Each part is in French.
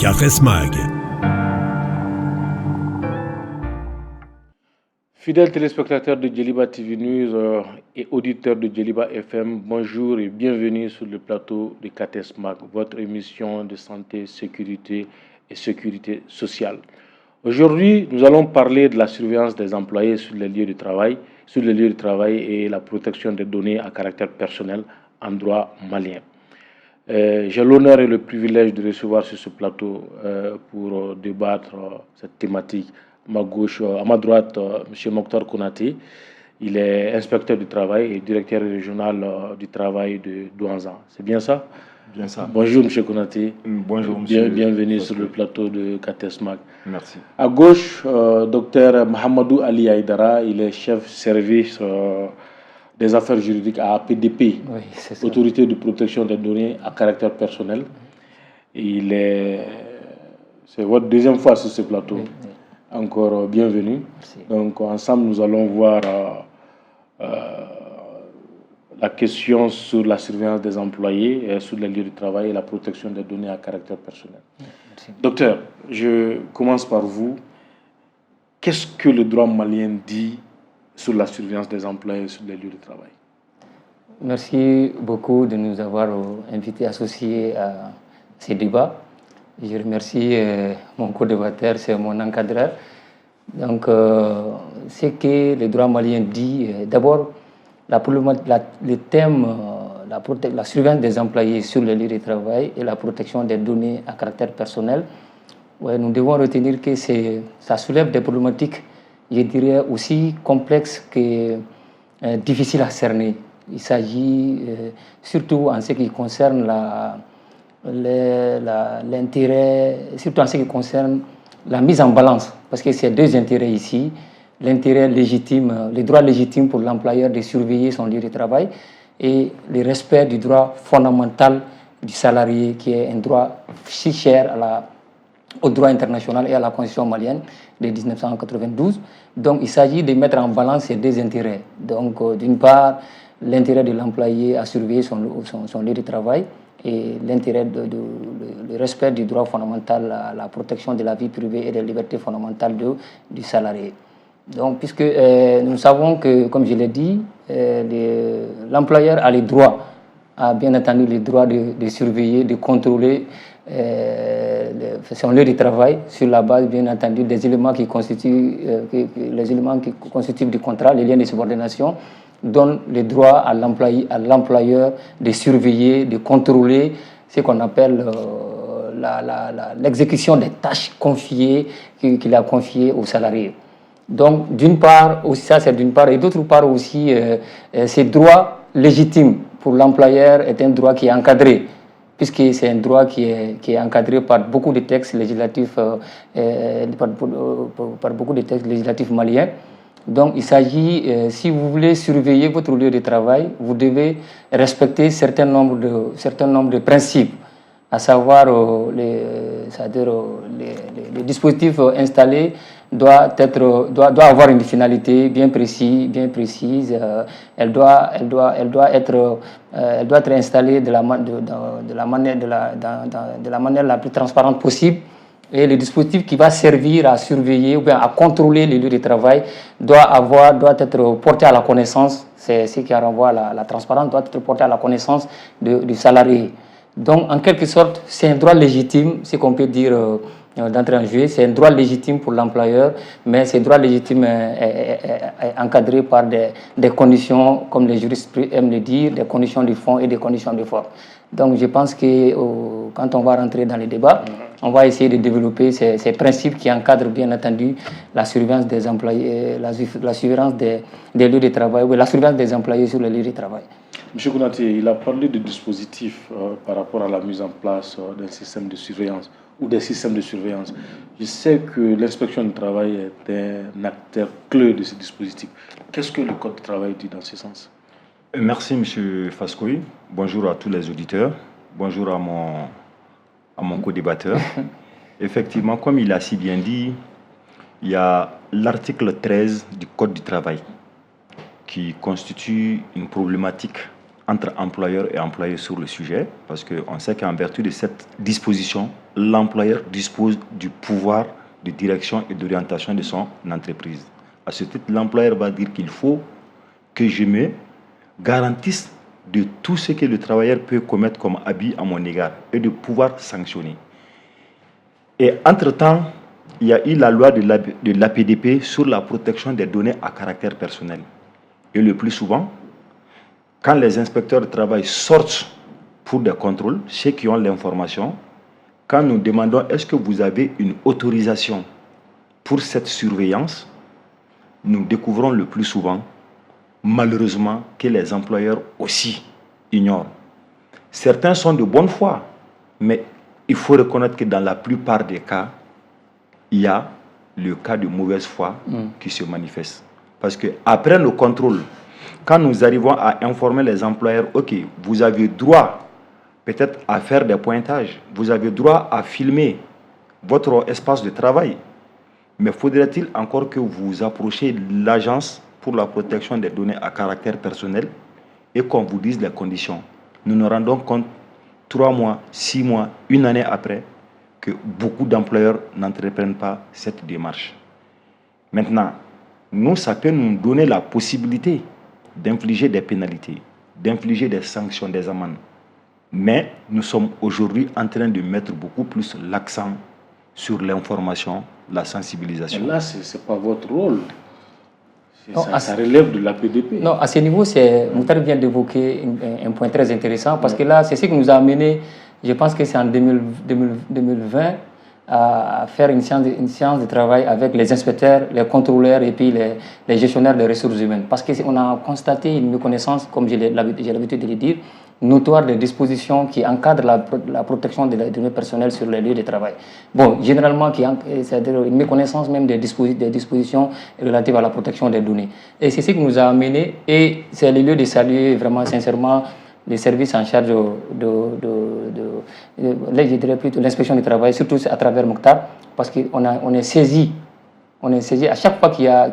Cafés Mag. Fidèles téléspectateurs de Djeliba TV News et auditeurs de Djeliba FM, bonjour et bienvenue sur le plateau de Cates Mag, votre émission de santé, sécurité et sécurité sociale. Aujourd'hui, nous allons parler de la surveillance des employés sur les lieux de travail, et la protection des données à caractère personnel en droit malien. J'ai l'honneur et le privilège de recevoir sur ce plateau pour débattre cette thématique. À ma droite, M. Mokhtar Konaté. Il est inspecteur du travail et directeur régional du travail de Douanza. C'est bien ça? Bien ça. Bonjour M. Konaté. Bonjour M. Bienvenue sur le plateau de Cates Mag. Merci. À gauche, Dr Mohamedou Ali Aïdara. Il est chef service des affaires juridiques à APDP, oui, Autorité de protection des données à caractère personnel. C'est votre deuxième fois sur ce plateau. Oui. Encore bienvenue. Merci. Donc ensemble, nous allons voir la question sur la surveillance des employés sur les lieux de travail et la protection des données à caractère personnel. Merci. Docteur, je commence par vous. Qu'est-ce que le droit malien dit sur la surveillance des employés sur les lieux de travail? Merci beaucoup de nous avoir invités associés à ces débats. Je remercie mon co-débatteur, c'est mon encadreur. Donc, ce que le droit malien dit, d'abord, le thème, la surveillance des employés sur les lieux de travail et la protection des données à caractère personnel, ouais, nous devons retenir que ça soulève des problématiques, je dirais, aussi complexes que difficiles à cerner. Il s'agit surtout en ce qui concerne l'intérêt, surtout en ce qui concerne la mise en balance, parce que c'est deux intérêts ici, l'intérêt légitime, le droit légitime pour l'employeur de surveiller son lieu de travail et le respect du droit fondamental du salarié, qui est un droit si cher au droit international et à la Constitution malienne de 1992. Donc il s'agit de mettre en balance ces deux intérêts. Donc d'une part, l'intérêt de l'employé à surveiller son lieu de travail et l'intérêt le respect du droit fondamental à la protection de la vie privée et des libertés fondamentales du salarié. Donc, puisque nous savons que, comme je l'ai dit, l'employeur a le droit, bien entendu le droit de surveiller, de contrôler son lieu de travail sur la base, bien entendu, des éléments qui constituent les éléments qui constituent du contrat, les liens de subordination, donne le droit à l'employeur de surveiller, de contrôler ce qu'on appelle l'exécution des tâches confiées, qu'il a confiées aux salariés. Donc, d'une part, ça c'est d'une part, et d'autre part aussi, ce droit légitime pour l'employeur est un droit qui est encadré, puisque c'est un droit qui est encadré par beaucoup de textes législatifs, par beaucoup de textes législatifs maliens. Donc, il s'agit, si vous voulez surveiller votre lieu de travail, vous devez respecter un certain nombre de principes, à savoir les dispositifs installés doit avoir une finalité bien précise. Elle doit être installée de la manière la plus transparente possible. Et le dispositif qui va servir à surveiller ou bien à contrôler les lieux de travail doit être porté à la connaissance, c'est ce qui renvoie à la transparence, doit être porté à la connaissance du salarié. Donc, en quelque sorte, c'est un droit légitime, ce qu'on peut dire d'entrée en jeu, c'est un droit légitime pour l'employeur, mais ce droit légitime est encadré par des conditions, comme les juristes aiment le dire, des conditions du fond et des conditions de forme. Donc, je pense que quand on va rentrer dans les débats, on va essayer de développer ces principes qui encadrent bien entendu la surveillance des employés, la surveillance des lieux de travail, ou la surveillance des employés sur les lieux de travail. M. Konaté, il a parlé de dispositifs par rapport à la mise en place d'un système de surveillance ou des systèmes de surveillance. Je sais que l'inspection du travail est un acteur clé de ces dispositifs. Qu'est-ce que le Code du travail dit dans ce sens? Merci M. Faskoui. Bonjour à tous les auditeurs. Bonjour à mon co-débatteur. Effectivement, comme il a si bien dit, il y a l'article 13 du Code du travail qui constitue une problématique entre employeur et employé sur le sujet, parce qu'on sait qu'en vertu de cette disposition, l'employeur dispose du pouvoir de direction et d'orientation de son entreprise. À ce titre, l'employeur va dire qu'il faut que je me garantisse de tout ce que le travailleur peut commettre comme abus à mon égard et de pouvoir sanctionner. Et entre-temps, il y a eu la loi de l'APDP sur la protection des données à caractère personnel. Et le plus souvent, quand les inspecteurs de travail sortent pour des contrôles, ceux qui ont l'information, quand nous demandons est-ce que vous avez une autorisation pour cette surveillance, nous découvrons le plus souvent, malheureusement, que les employeurs aussi ignorent. Certains sont de bonne foi, mais il faut reconnaître que dans la plupart des cas, il y a le cas de mauvaise foi qui se manifeste. Parce qu'après nos contrôles, quand nous arrivons à informer les employeurs, ok, vous avez droit peut-être à faire des pointages, vous avez droit à filmer votre espace de travail, mais faudrait-il encore que vous approchiez l'agence pour la protection des données à caractère personnel et qu'on vous dise les conditions. Nous nous rendons compte 3 mois, 6 mois, 1 année après que beaucoup d'employeurs n'entreprennent pas cette démarche. Maintenant, nous, ça peut nous donner la possibilité d'infliger des pénalités, d'infliger des sanctions, des amendes. Mais nous sommes aujourd'hui en train de mettre beaucoup plus l'accent sur l'information, la sensibilisation. Et là, ce n'est pas votre rôle. Ça relève de l'APDP. Non, à ce niveau, Moutari vient d'évoquer un point très intéressant parce que là, c'est ce qui nous a amené, je pense que c'est en 2020, à faire une séance de travail avec les inspecteurs, les contrôleurs et puis les gestionnaires des ressources humaines. Parce qu'on a constaté une méconnaissance, comme j'ai l'habitude de le dire, notoire des dispositions qui encadrent la protection des données personnelles sur les lieux de travail. Bon, généralement, c'est-à-dire une méconnaissance même des dispositions relatives à la protection des données. Et c'est ce qui nous a amené, et c'est le lieu de saluer vraiment sincèrement les services en charge là, je dirais plutôt l'inspection du travail, surtout à travers Mokhtar, parce qu'on est saisi. On est saisi à chaque fois qu'il y a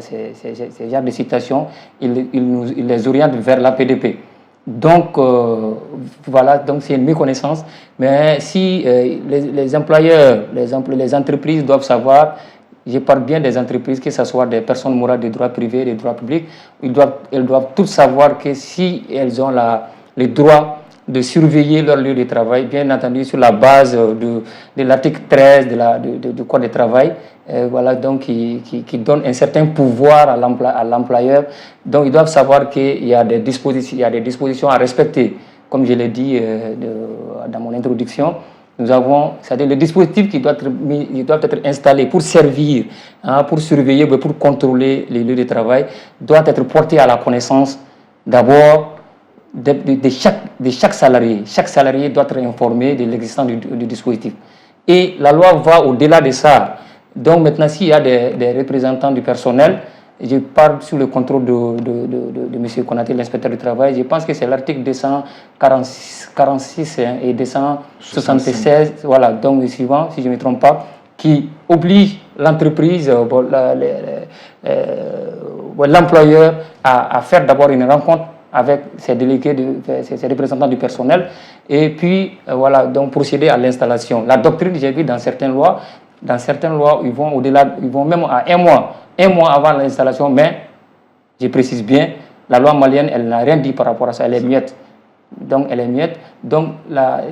ces genres de situations, il les oriente vers l'APDP. Donc, voilà, donc c'est une méconnaissance. Mais si les employeurs, les entreprises doivent savoir, je parle bien des entreprises, que ce soit des personnes morales de droit privé, de droit public, elles doivent toutes savoir que si elles ont le droit de surveiller leur lieu de travail, bien entendu sur la base de l'article 13 du Code du travail, voilà, donc qui donne un certain pouvoir à l'employeur. Donc ils doivent savoir qu'il y a des dispositions à respecter. Comme je l'ai dit dans mon introduction, nous avons, c'est-à-dire le dispositif qui doit être installé pour servir, pour surveiller, pour contrôler les lieux de travail, doit être porté à la connaissance d'abord de chaque salarié. Chaque salarié doit être informé de l'existence du dispositif. Et la loi va au-delà de ça. Donc maintenant, s'il y a des représentants du personnel, je parle sous le contrôle de M. Konaté, l'inspecteur du travail, je pense que c'est l'article 246 et 276, voilà, donc le suivant, si je ne me trompe pas, qui oblige l'entreprise, l'employeur à faire d'abord une rencontre avec ses délégués, ses représentants du personnel, et puis voilà, donc procéder à l'installation. La doctrine, j'ai vu dans certaines lois, ils vont au-delà, ils vont même à un mois avant l'installation, mais je précise bien, la loi malienne, elle n'a rien dit par rapport à ça, elle est muette. Donc elle est muette. Donc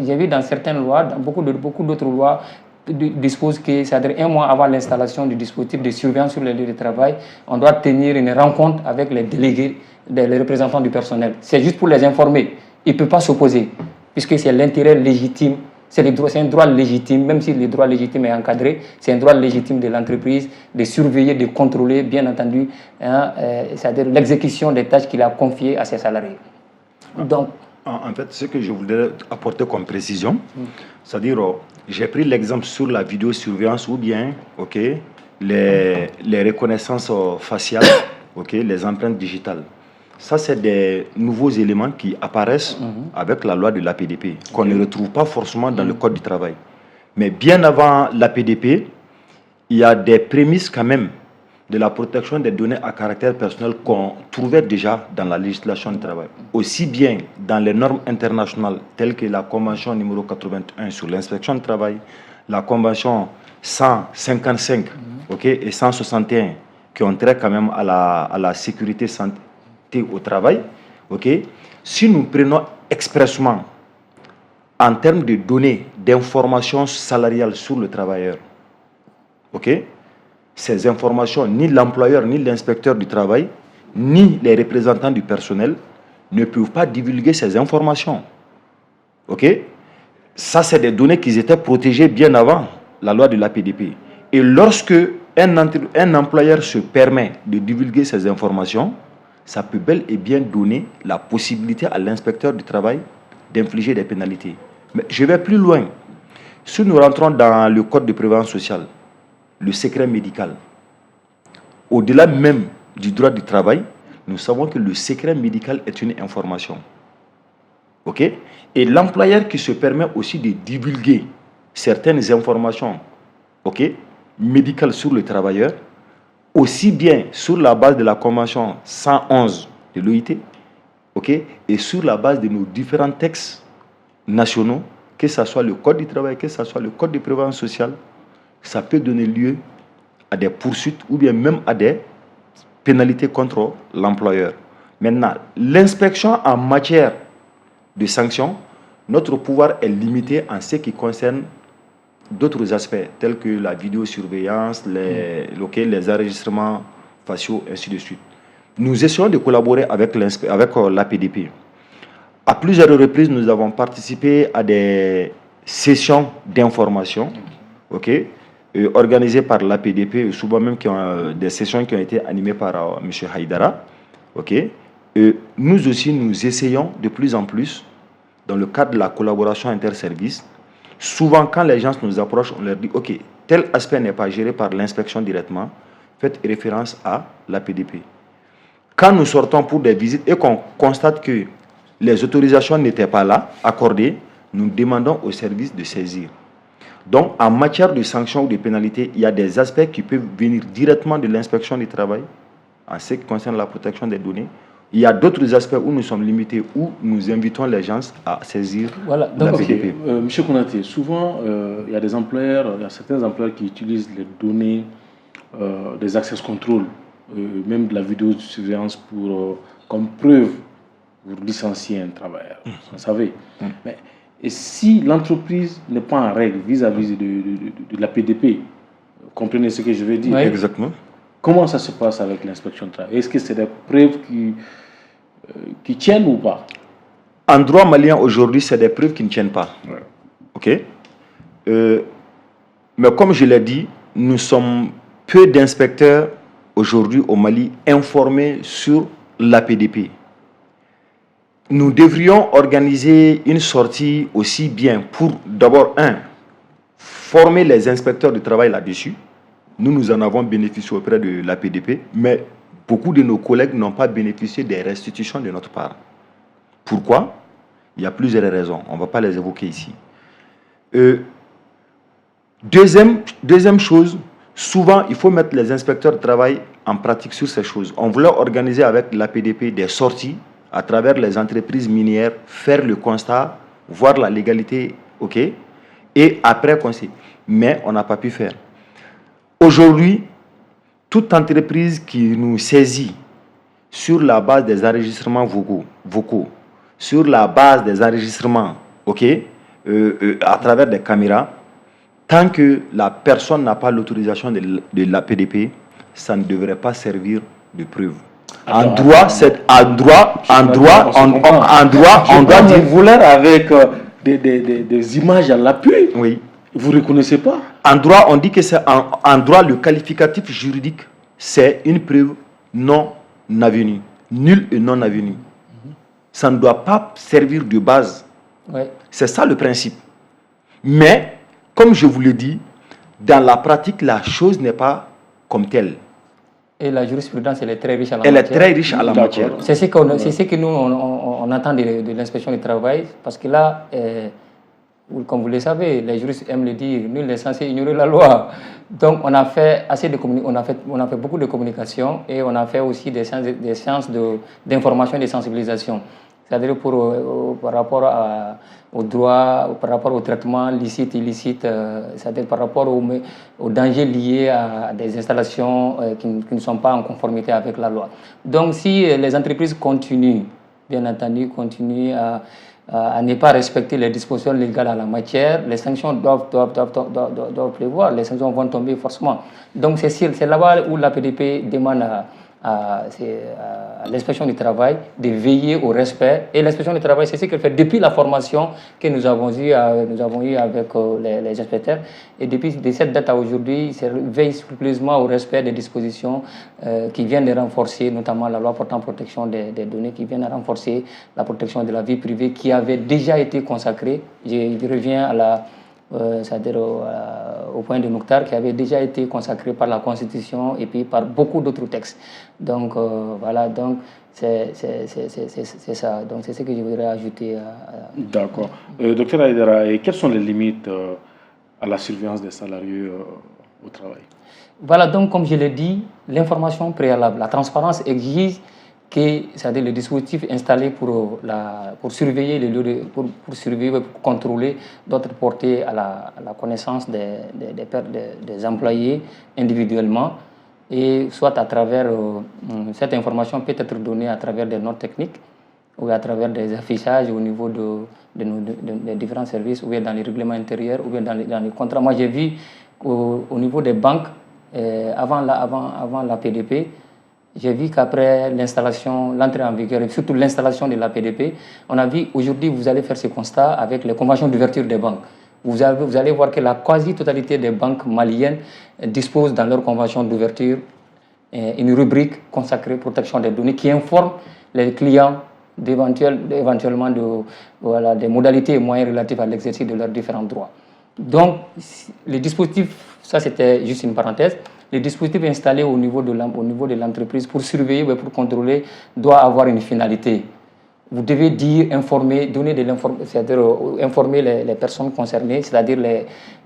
j'ai vu dans certaines lois, dans beaucoup d'autres lois, dispose que, c'est-à-dire un mois avant l'installation du dispositif de surveillance sur les lieux de travail, on doit tenir une rencontre avec les délégués, les représentants du personnel. C'est juste pour les informer. Ils ne peuvent pas s'opposer, puisque c'est l'intérêt légitime, c'est un droit légitime, même si le droit légitime est encadré, c'est un droit légitime de l'entreprise de surveiller, de contrôler, bien entendu, c'est-à-dire l'exécution des tâches qu'il a confiées à ses salariés. Donc, en fait, ce que je voulais apporter comme précision, c'est-à-dire, j'ai pris l'exemple sur la vidéosurveillance ou bien les reconnaissances faciales, les empreintes digitales. Ça, c'est des nouveaux éléments qui apparaissent avec la loi de l'APDP, qu'on ne retrouve pas forcément dans le Code du travail. Mais bien avant l'APDP, il y a des prémices quand même de la protection des données à caractère personnel qu'on trouvait déjà dans la législation du travail, aussi bien dans les normes internationales telles que la Convention numéro 81 sur l'inspection du travail, la Convention 155 et 161 qui ont trait quand même à la sécurité santé au travail. Si nous prenons expressement en termes de données, d'informations salariales sur le travailleur, ces informations, ni l'employeur, ni l'inspecteur du travail, ni les représentants du personnel ne peuvent pas divulguer ces informations. Ça, c'est des données qui étaient protégées bien avant la loi de l'APDP. Et lorsque un employeur se permet de divulguer ces informations, ça peut bel et bien donner la possibilité à l'inspecteur du travail d'infliger des pénalités. Mais je vais plus loin. Si nous rentrons dans le code de prévoyance sociale, le secret médical, au-delà même du droit du travail, nous savons que le secret médical est une information. Et l'employeur qui se permet aussi de divulguer certaines informations médicales sur le travailleur, aussi bien sur la base de la Convention 111 de l'OIT, et sur la base de nos différents textes nationaux, que ce soit le Code du travail, que ce soit le Code de prévoyance sociale, ça peut donner lieu à des poursuites ou bien même à des pénalités contre l'employeur. Maintenant, l'inspection en matière de sanctions, notre pouvoir est limité en ce qui concerne d'autres aspects, tels que la vidéosurveillance, les enregistrements faciaux, ainsi de suite. Nous essayons de collaborer avec l'APDP. À plusieurs reprises, nous avons participé à des sessions d'information, organisées par l'APDP, souvent même des sessions qui ont été animées par M. Haïdara. Nous aussi, nous essayons de plus en plus, dans le cadre de la collaboration interservices. Souvent, quand les gens nous approchent, on leur dit « tel aspect n'est pas géré par l'inspection directement, faites référence à l'APDP. » Quand nous sortons pour des visites et qu'on constate que les autorisations n'étaient pas là, accordées, nous demandons au service de saisir. Donc, en matière de sanctions ou de pénalités, il y a des aspects qui peuvent venir directement de l'inspection du travail, en ce qui concerne la protection des données. Il y a d'autres aspects où nous sommes limités, où nous invitons les gens à saisir la PDP. Monsieur Konaté, souvent, il y a certains employeurs qui utilisent les données des access control, même de la vidéosurveillance comme preuve pour licencier un travailleur. Vous savez. Mais, et si l'entreprise n'est pas en règle vis-à-vis de la PDP, vous comprenez ce que je veux dire? Oui. Exactement. Comment ça se passe avec l'inspection du travail? Est-ce que c'est des preuves qui tiennent ou pas? En droit malien, aujourd'hui, c'est des preuves qui ne tiennent pas. Ouais. Mais comme je l'ai dit, nous sommes peu d'inspecteurs aujourd'hui au Mali informés sur l'APDP. Nous devrions organiser une sortie aussi bien pour, d'abord, former les inspecteurs du travail là-dessus. Nous en avons bénéficié auprès de l'APDP, mais beaucoup de nos collègues n'ont pas bénéficié des restitutions de notre part. Pourquoi? Il y a plusieurs raisons. On ne va pas les évoquer ici. Deuxième chose, souvent, il faut mettre les inspecteurs de travail en pratique sur ces choses. On voulait organiser avec l'APDP des sorties à travers les entreprises minières, faire le constat, voir la légalité, et après conseil. Mais on n'a pas pu faire. Aujourd'hui, toute entreprise qui nous saisit sur la base des enregistrements vocaux, sur la base des enregistrements, à travers des caméras, tant que la personne n'a pas l'autorisation de l'APDP, ça ne devrait pas servir de preuve. En droit, on doit dire. Vous l'air avec des images à l'appui. Oui. Vous ne reconnaissez pas? En droit, on dit que c'est en droit, le qualificatif juridique, c'est une preuve non avenue, nulle et non avenue. Ça ne doit pas servir de base. Ouais. C'est ça le principe. Mais, comme je vous l'ai dit, dans la pratique, la chose n'est pas comme telle. Et la jurisprudence, elle est très riche à la matière. Elle est très riche à la matière. C'est ce que nous, on entend de l'inspection du travail, parce que là, comme vous le savez, les juristes aiment le dire, nul n'est censé ignorer la loi. Donc on a fait on a fait beaucoup de communication et on a fait aussi des séances d'information et de sensibilisation. C'est-à-dire par rapport au droit, par rapport au traitement licite, illicite, c'est-à-dire par rapport aux dangers liés à des installations qui ne sont pas en conformité avec la loi. Donc si les entreprises continuent, bien entendu, à ne pas respecter les dispositions légales en la matière, les sanctions doivent prévoir, les sanctions vont tomber forcément. Donc c'est là-bas où la PDP demande à l'inspection du travail de veiller au respect. Et l'inspection du travail, c'est ce qu'elle fait depuis la formation que nous avons eue avec les inspecteurs. Et depuis de cette date à aujourd'hui, elle veille scrupuleusement au respect des dispositions qui viennent de renforcer, notamment la loi portant protection des données, qui viennent de renforcer la protection de la vie privée, qui avait déjà été consacrée. Je reviens c'est-à-dire au point de Mokhtar, qui avait déjà été consacré par la Constitution et puis par beaucoup d'autres textes. Donc voilà, donc c'est ça. Donc c'est ce que je voudrais ajouter. D'accord. Docteur Aïdara, et quelles sont les limites à la surveillance des salariés au travail? Voilà, donc comme je l'ai dit, l'information préalable, la transparence exige c'est-à-dire le dispositif installé pour surveiller les lieux, pour surveiller, pour contrôler, doit être porté à la connaissance des employés individuellement, et soit à travers, cette information peut être donnée à travers des notes techniques ou à travers des affichages au niveau des différents services, ou bien dans les règlements intérieurs, ou bien dans les contrats. Moi j'ai vu au niveau des banques, avant la PDP, j'ai vu qu'après l'entrée en vigueur, et surtout l'installation de la PDP, on a vu aujourd'hui, vous allez faire ce constat avec les conventions d'ouverture des banques. Vous allez voir que la quasi-totalité des banques maliennes disposent dans leur convention d'ouverture une rubrique consacrée protection des données qui informe les clients éventuellement des modalités et moyens relatifs à l'exercice de leurs différents droits. Donc, les dispositifs, ça c'était juste une parenthèse, les dispositifs installés au niveau de l'entreprise pour surveiller, pour contrôler, doit avoir une finalité. Vous devez informer les personnes concernées, c'est-à-dire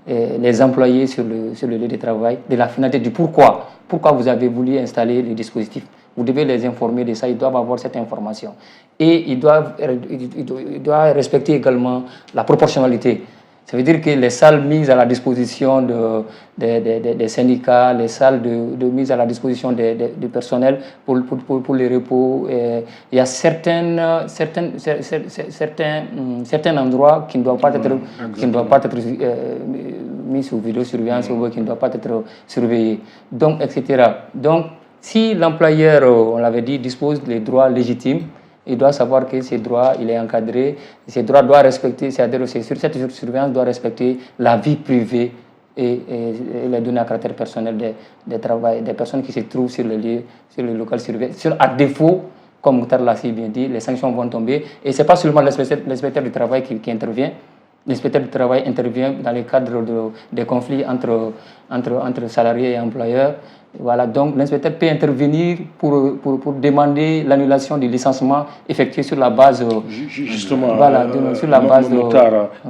les employés sur le lieu de travail, de la finalité, du pourquoi vous avez voulu installer les dispositifs. Vous devez les informer de ça, ils doivent avoir cette information. Et ils doivent respecter également la proportionnalité. Ça veut dire que les salles mises à la disposition des syndicats, les salles de mise à la disposition du personnel pour les repos, il y a certains endroits qui ne doivent pas être mis sous vidéosurveillance ou qui ne doivent pas être surveillés, donc, etc. Donc, si l'employeur, on l'avait dit, dispose des droits légitimes, il doit savoir que ces droits, il est encadré, ces droits doivent respecter, c'est-à-dire sur cette surveillance doit respecter la vie privée et les données à caractère personnel des personnes qui se trouvent sur le local surveillé. À défaut, comme Mokhtar l'a si bien dit, les sanctions vont tomber. Et ce n'est pas seulement l'inspecteur du travail qui intervient. L'inspecteur du travail intervient dans le cadre des conflits entre salariés et employeurs. Voilà, donc l'inspecteur peut intervenir pour demander l'annulation du licenciement effectué sur la base. Justement, sur la base.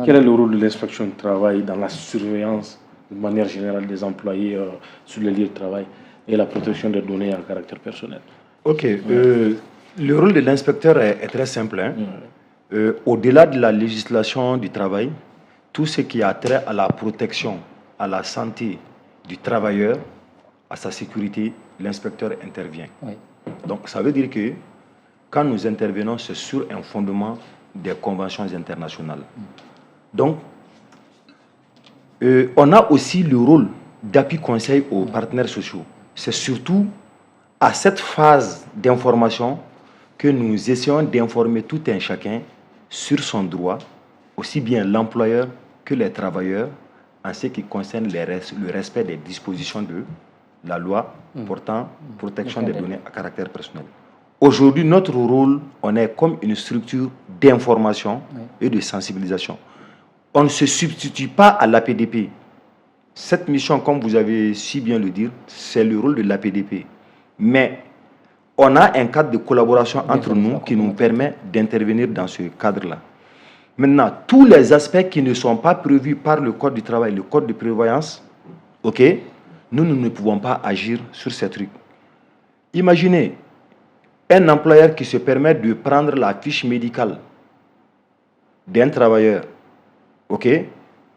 Quel est le rôle de l'inspection du travail dans la surveillance de manière générale des employés sur les lieux de travail et la protection des données à caractère personnel? Ok, le rôle de l'inspecteur est très simple. Au-delà de la législation du travail, tout ce qui a trait à la protection, à la santé du travailleur, à sa sécurité, l'inspecteur intervient. Oui. Donc, ça veut dire que quand nous intervenons, c'est sur un fondement des conventions internationales. Donc, on a aussi le rôle d'appui conseil aux partenaires sociaux. C'est surtout à cette phase d'information que nous essayons d'informer tout un chacun sur son droit, aussi bien l'employeur que les travailleurs, en ce qui concerne le respect des dispositions de la loi portant protection des données à caractère personnel. Aujourd'hui, notre rôle, on est comme une structure d'information et de sensibilisation. On ne se substitue pas à l'APDP. Cette mission, comme vous avez si bien le dire, c'est le rôle de l'APDP. Mais on a un cadre de collaboration entre nous qui nous permet d'intervenir dans ce cadre-là. Maintenant, tous les aspects qui ne sont pas prévus par le Code du travail, le Code de prévoyance, ok, nous ne pouvons pas agir sur ces trucs. Imaginez un employeur qui se permet de prendre la fiche médicale d'un travailleur, ok, et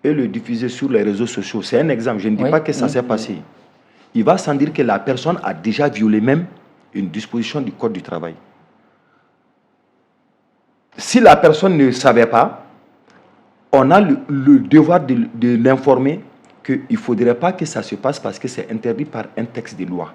le diffuser sur les réseaux sociaux. C'est un exemple, je ne dis pas que ça s'est passé. Il va sans dire que la personne a déjà violé même une disposition du Code du travail. Si la personne ne savait pas, on a le devoir de l'informer qu'il ne faudrait pas que ça se passe parce que c'est interdit par un texte de loi.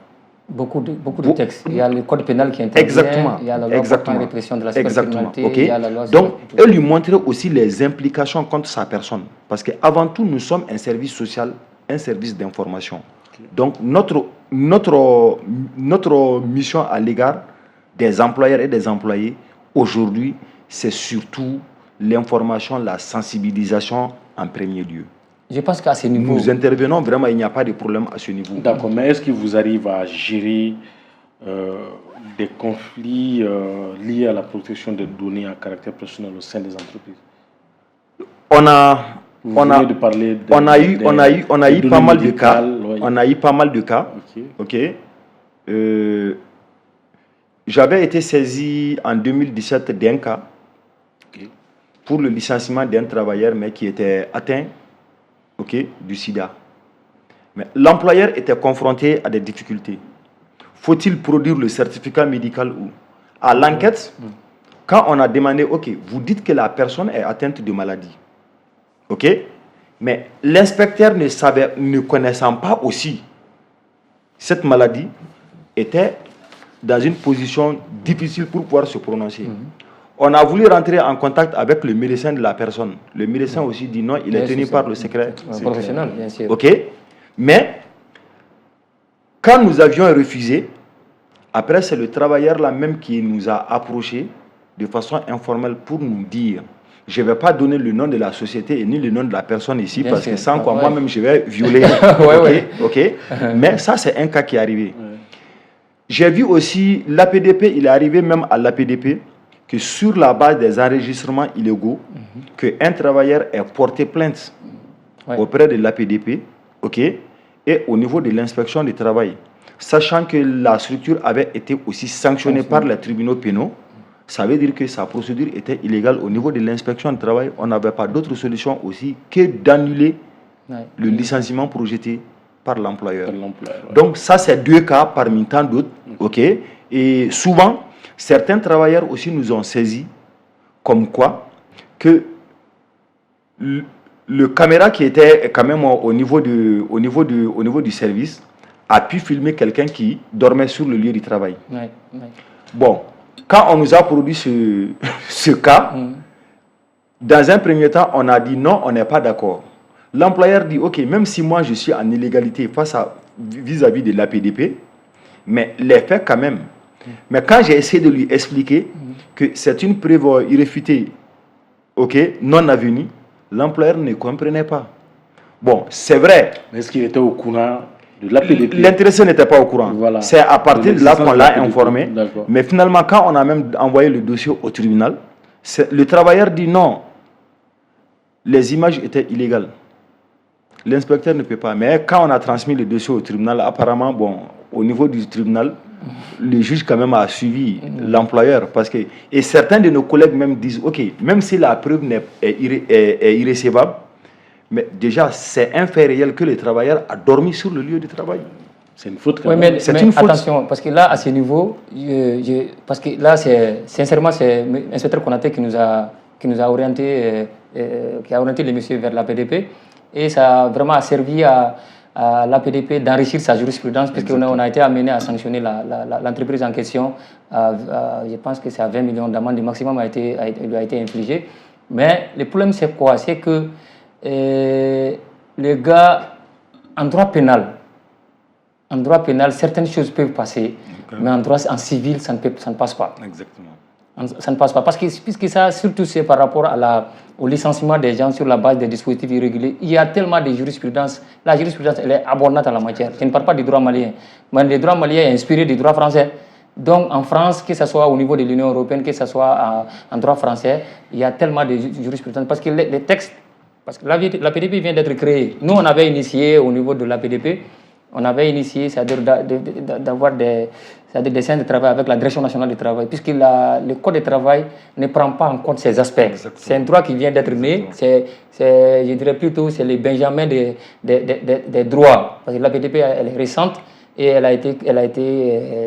Beaucoup de textes. Il y a le code pénal qui interdit. Exactement. Il y a la loi portant répression de la cybercriminalité. Okay. Il y a la loi donc, et lui montrer aussi les implications contre sa personne. Parce qu'avant tout, nous sommes un service social, un service d'information. Okay. Donc, notre mission à l'égard des employeurs et des employés, aujourd'hui, c'est surtout l'information, la sensibilisation en premier lieu. Je pense qu'à ce niveau... Nous intervenons vraiment, il n'y a pas de problème à ce niveau. D'accord, mais est-ce qu'il vous arrive à gérer des conflits liés à la protection des données à caractère personnel au sein des entreprises? On a eu pas mal de cas. On a eu pas mal de cas. Ok. J'avais été saisi en 2017 d'un cas pour le licenciement d'un travailleur, mais qui était atteint du sida. Mais l'employeur était confronté à des difficultés. Faut-il produire le certificat médical ou à l'enquête, quand on a demandé, vous dites que la personne est atteinte de maladie. Mais l'inspecteur ne connaissant pas aussi cette maladie, était dans une position difficile pour pouvoir se prononcer. On a voulu rentrer en contact avec le médecin de la personne. Le médecin aussi dit non, il est tenu par le secret professionnel, bien sûr. Mais quand nous avions refusé, après c'est le travailleur là même qui nous a approchés de façon informelle pour nous dire, je ne vais pas donner le nom de la société et ni le nom de la personne ici, bien parce sûr. Que sans quoi moi-même je vais violer. Mais ça c'est un cas qui est arrivé. J'ai vu aussi l'APDP, il est arrivé même à l'APDP que sur la base des enregistrements illégaux, qu'un travailleur ait porté plainte auprès de l'APDP, et au niveau de l'inspection du travail, sachant que la structure avait été aussi sanctionnée par les tribunaux pénaux, ça veut dire que sa procédure était illégale. Au niveau de l'inspection du travail, on n'avait pas d'autre solution aussi que d'annuler le licenciement projeté par l'employeur. Donc ça, c'est deux cas parmi tant d'autres. Et souvent, certains travailleurs aussi nous ont saisi comme quoi que le caméra qui était quand même au niveau du service a pu filmer quelqu'un qui dormait sur le lieu du travail. Bon, quand on nous a produit ce cas, dans un premier temps, on a dit non, on n'est pas d'accord. L'employeur dit, même si moi je suis en illégalité vis-à-vis de l'APDP, mais les faits quand même. Mais quand j'ai essayé de lui expliquer que c'est une preuve irréfutée, non avenue, l'employeur ne comprenait pas. Bon, c'est vrai. Mais est-ce qu'il était au courant de l'APDP? L'intéressé n'était pas au courant. Voilà. C'est à partir de là qu'on l'a informé. Mais finalement, quand on a même envoyé le dossier au tribunal, le travailleur dit non, les images étaient illégales. L'inspecteur ne peut pas. Mais quand on a transmis le dossier au tribunal, apparemment, au niveau du tribunal, le juge quand même a suivi l'employeur. Et certains de nos collègues même disent, même si la preuve est irrécevable, mais déjà, c'est un fait réel que le travailleur a dormi sur le lieu de travail. C'est une faute quand même. C'est une faute. Attention, parce que là, à ce niveau, parce que là, sincèrement, c'est l'inspecteur Konaté qui nous a orienté, qui a orienté les messieurs vers la PDP. Et ça a vraiment servi à l'APDP d'enrichir sa jurisprudence, puisqu'on a été amené à sanctionner l'entreprise en question. Je pense que c'est à 20 millions d'amendes, le maximum lui a été infligé. Mais le problème, c'est quoi? C'est que les gars, en droit pénal, certaines choses peuvent passer, mais en civil, ça ne passe pas. Exactement. Ça ne passe pas. Puisque ça, surtout, c'est par rapport au licenciement des gens sur la base des dispositifs irréguliers. Il y a tellement de jurisprudence. La jurisprudence, elle est abondante en la matière. Je ne parle pas du droit malien. Mais le droit malien est inspiré du droit français. Donc en France, que ce soit au niveau de l'Union européenne, que ce soit en droit français, il y a tellement de jurisprudence. Parce que les textes, parce que l'APDP vient d'être créée. Nous, on avait initié au niveau de l'APDP, on avait initié, c'est-à-dire d'avoir des scènes de travail avec la Direction nationale du travail, puisque le Code du travail ne prend pas en compte ces aspects. Exactement. C'est un droit qui vient d'être né, je dirais plutôt, c'est le Benjamin des droits. Parce que l'APDP, elle est récente, et elle a été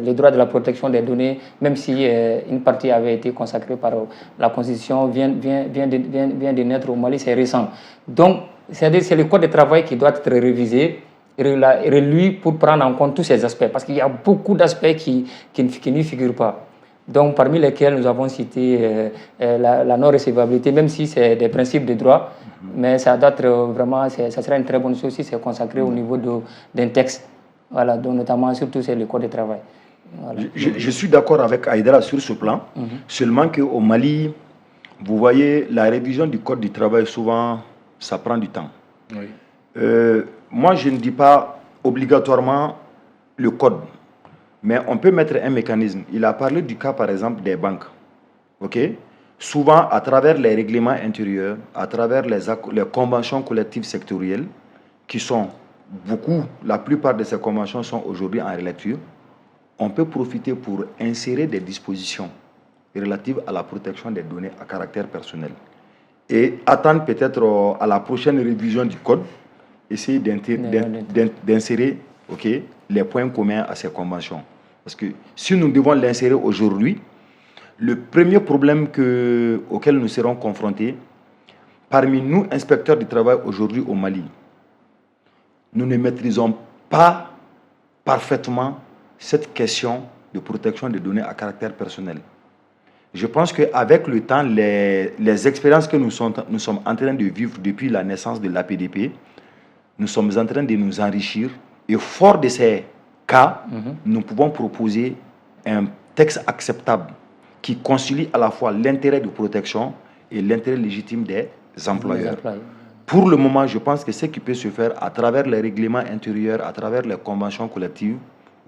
le droit de la protection des données, même si une partie avait été consacrée par la Constitution, vient de naître au Mali, c'est récent. Donc, c'est le Code du travail qui doit être révisé, relu pour prendre en compte tous ces aspects, parce qu'il y a beaucoup d'aspects qui n'y figurent pas. Donc, parmi lesquels nous avons cité la non-recevabilité, même si c'est des principes de droit, mais ça doit être vraiment, ça serait une très bonne chose si c'est consacré au niveau d'un texte. Voilà, donc notamment, surtout, c'est le Code du travail. Voilà. Je suis d'accord avec Aïdara sur ce plan, seulement qu'au Mali, vous voyez, la révision du Code du travail, souvent, ça prend du temps. Oui. Moi, je ne dis pas obligatoirement le Code, mais on peut mettre un mécanisme. Il a parlé du cas, par exemple, des banques. Okay? Souvent, à travers les règlements intérieurs, à travers les conventions collectives sectorielles, qui sont la plupart de ces conventions sont aujourd'hui en relecture, on peut profiter pour insérer des dispositions relatives à la protection des données à caractère personnel. Et attendre peut-être à la prochaine révision du Code, essayer d'insérer les points communs à ces conventions. Parce que si nous devons l'insérer aujourd'hui, le premier problème auquel nous serons confrontés, parmi nous, inspecteurs du travail aujourd'hui au Mali, nous ne maîtrisons pas parfaitement cette question de protection des données à caractère personnel. Je pense qu'avec le temps, les expériences que nous sommes en train de vivre depuis la naissance de l'APDP, nous sommes en train de nous enrichir. Et fort de ces cas, nous pouvons proposer un texte acceptable qui concilie à la fois l'intérêt de protection et l'intérêt légitime des employeurs. Pour le moment, je pense que ce qui peut se faire à travers les règlements intérieurs, à travers les conventions collectives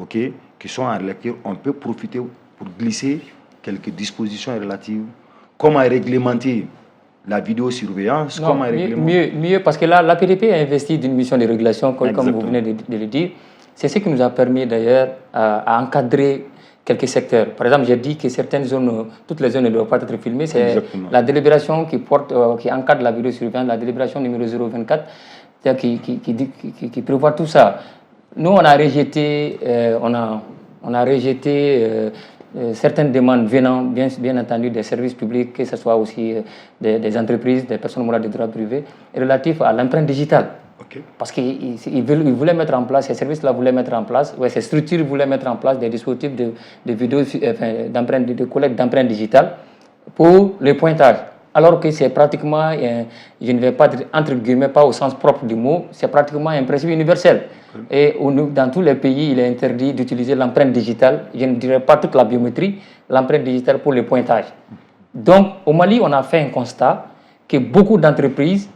qui sont en lecture, on peut profiter pour glisser quelques dispositions relatives, comment réglementer la vidéosurveillance, comment réglementer... Mieux, parce que là, l'APDP a investi d'une mission de régulation, comme vous venez de le dire. C'est ce qui nous a permis d'ailleurs à encadrer quelques secteurs. Par exemple, j'ai dit que certaines zones, toutes les zones ne doivent pas être filmées. C'est la délibération qui encadre la vidéosurveillance, la délibération numéro 024, qui prévoit tout ça. Nous, on a rejeté, certaines demandes venant, bien entendu, des services publics, que ce soit aussi des entreprises, des personnes morales de droit privé, relatifs à l'empreinte digitale. Parce qu'ils voulaient mettre en place, ces services-là voulaient mettre en place, ces structures voulaient mettre en place des dispositifs de vidéo, de collecte d'empreintes digitales pour le pointage. Alors que c'est pratiquement, je ne vais pas dire entre guillemets, pas au sens propre du mot, c'est pratiquement un principe universel. Et dans tous les pays, il est interdit d'utiliser l'empreinte digitale, je ne dirais pas toute la biométrie, l'empreinte digitale pour le pointage. Donc, au Mali, on a fait un constat que beaucoup d'entreprises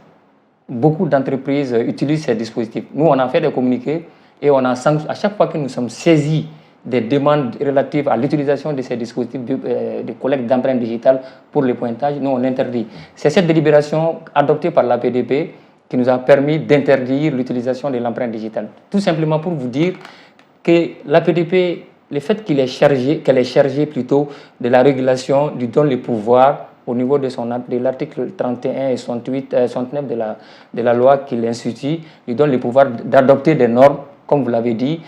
utilisent ces dispositifs. Nous, on a fait des communiqués et à chaque fois que nous sommes saisis des demandes relatives à l'utilisation de ces dispositifs de collecte d'empreintes digitales pour le pointage, nous, on interdit. C'est cette délibération adoptée par l'APDP qui nous a permis d'interdire l'utilisation de l'empreinte digitale. Tout simplement pour vous dire que l'APDP, le fait qu'elle est chargée plutôt de la régulation, lui donne le pouvoir au niveau de l'article 31 et 69 de la loi qui l'institue, lui donne le pouvoir d'adopter des normes, comme vous l'avez dit,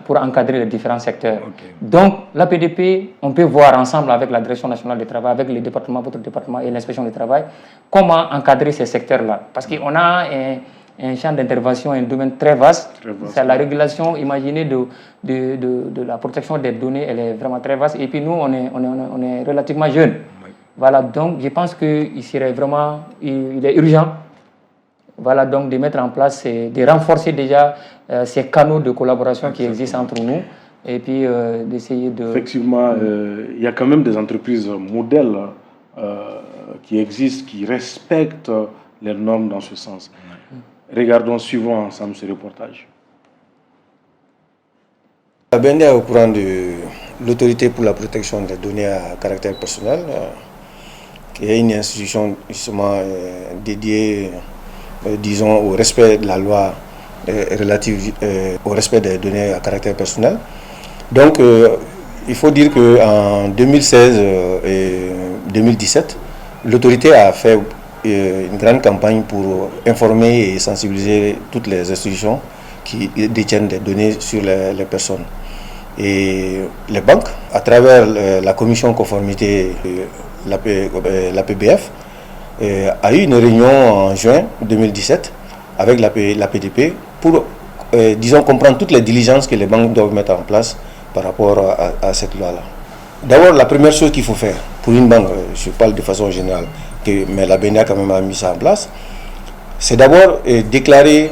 pour encadrer les différents secteurs. Donc, l'APDP, on peut voir ensemble avec la Direction nationale du travail, avec le département, votre département et l'inspection du travail, comment encadrer ces secteurs-là. Parce qu'on a un champ d'intervention, un domaine très vaste. C'est la régulation, imaginez, de la protection des données, elle est vraiment très vaste. Et puis nous, on est relativement jeunes. Voilà, donc je pense qu'il serait vraiment, il est urgent, voilà, donc de mettre en place, de renforcer déjà ces canaux de collaboration qui existent entre nous, et puis d'essayer de... Effectivement, il y a quand même des entreprises modèles qui existent, qui respectent les normes dans ce sens. Regardons suivant ensemble ce reportage. La BND est au courant de l'autorité pour la protection des données à caractère personnel, qui est une institution justement dédiée, disons, au respect de la loi relative au respect des données à caractère personnel. Donc, il faut dire qu'en 2016 et 2017, l'autorité a fait une grande campagne pour informer et sensibiliser toutes les institutions qui détiennent des données sur les personnes. Et les banques, à travers la commission conformité, l'APBF, a eu une réunion en juin 2017 avec l'APDP pour, disons, comprendre toutes les diligences que les banques doivent mettre en place par rapport à cette loi-là. D'abord, la première chose qu'il faut faire pour une banque, je parle de façon générale, mais la BNA quand même a mis ça en place, c'est d'abord déclarer,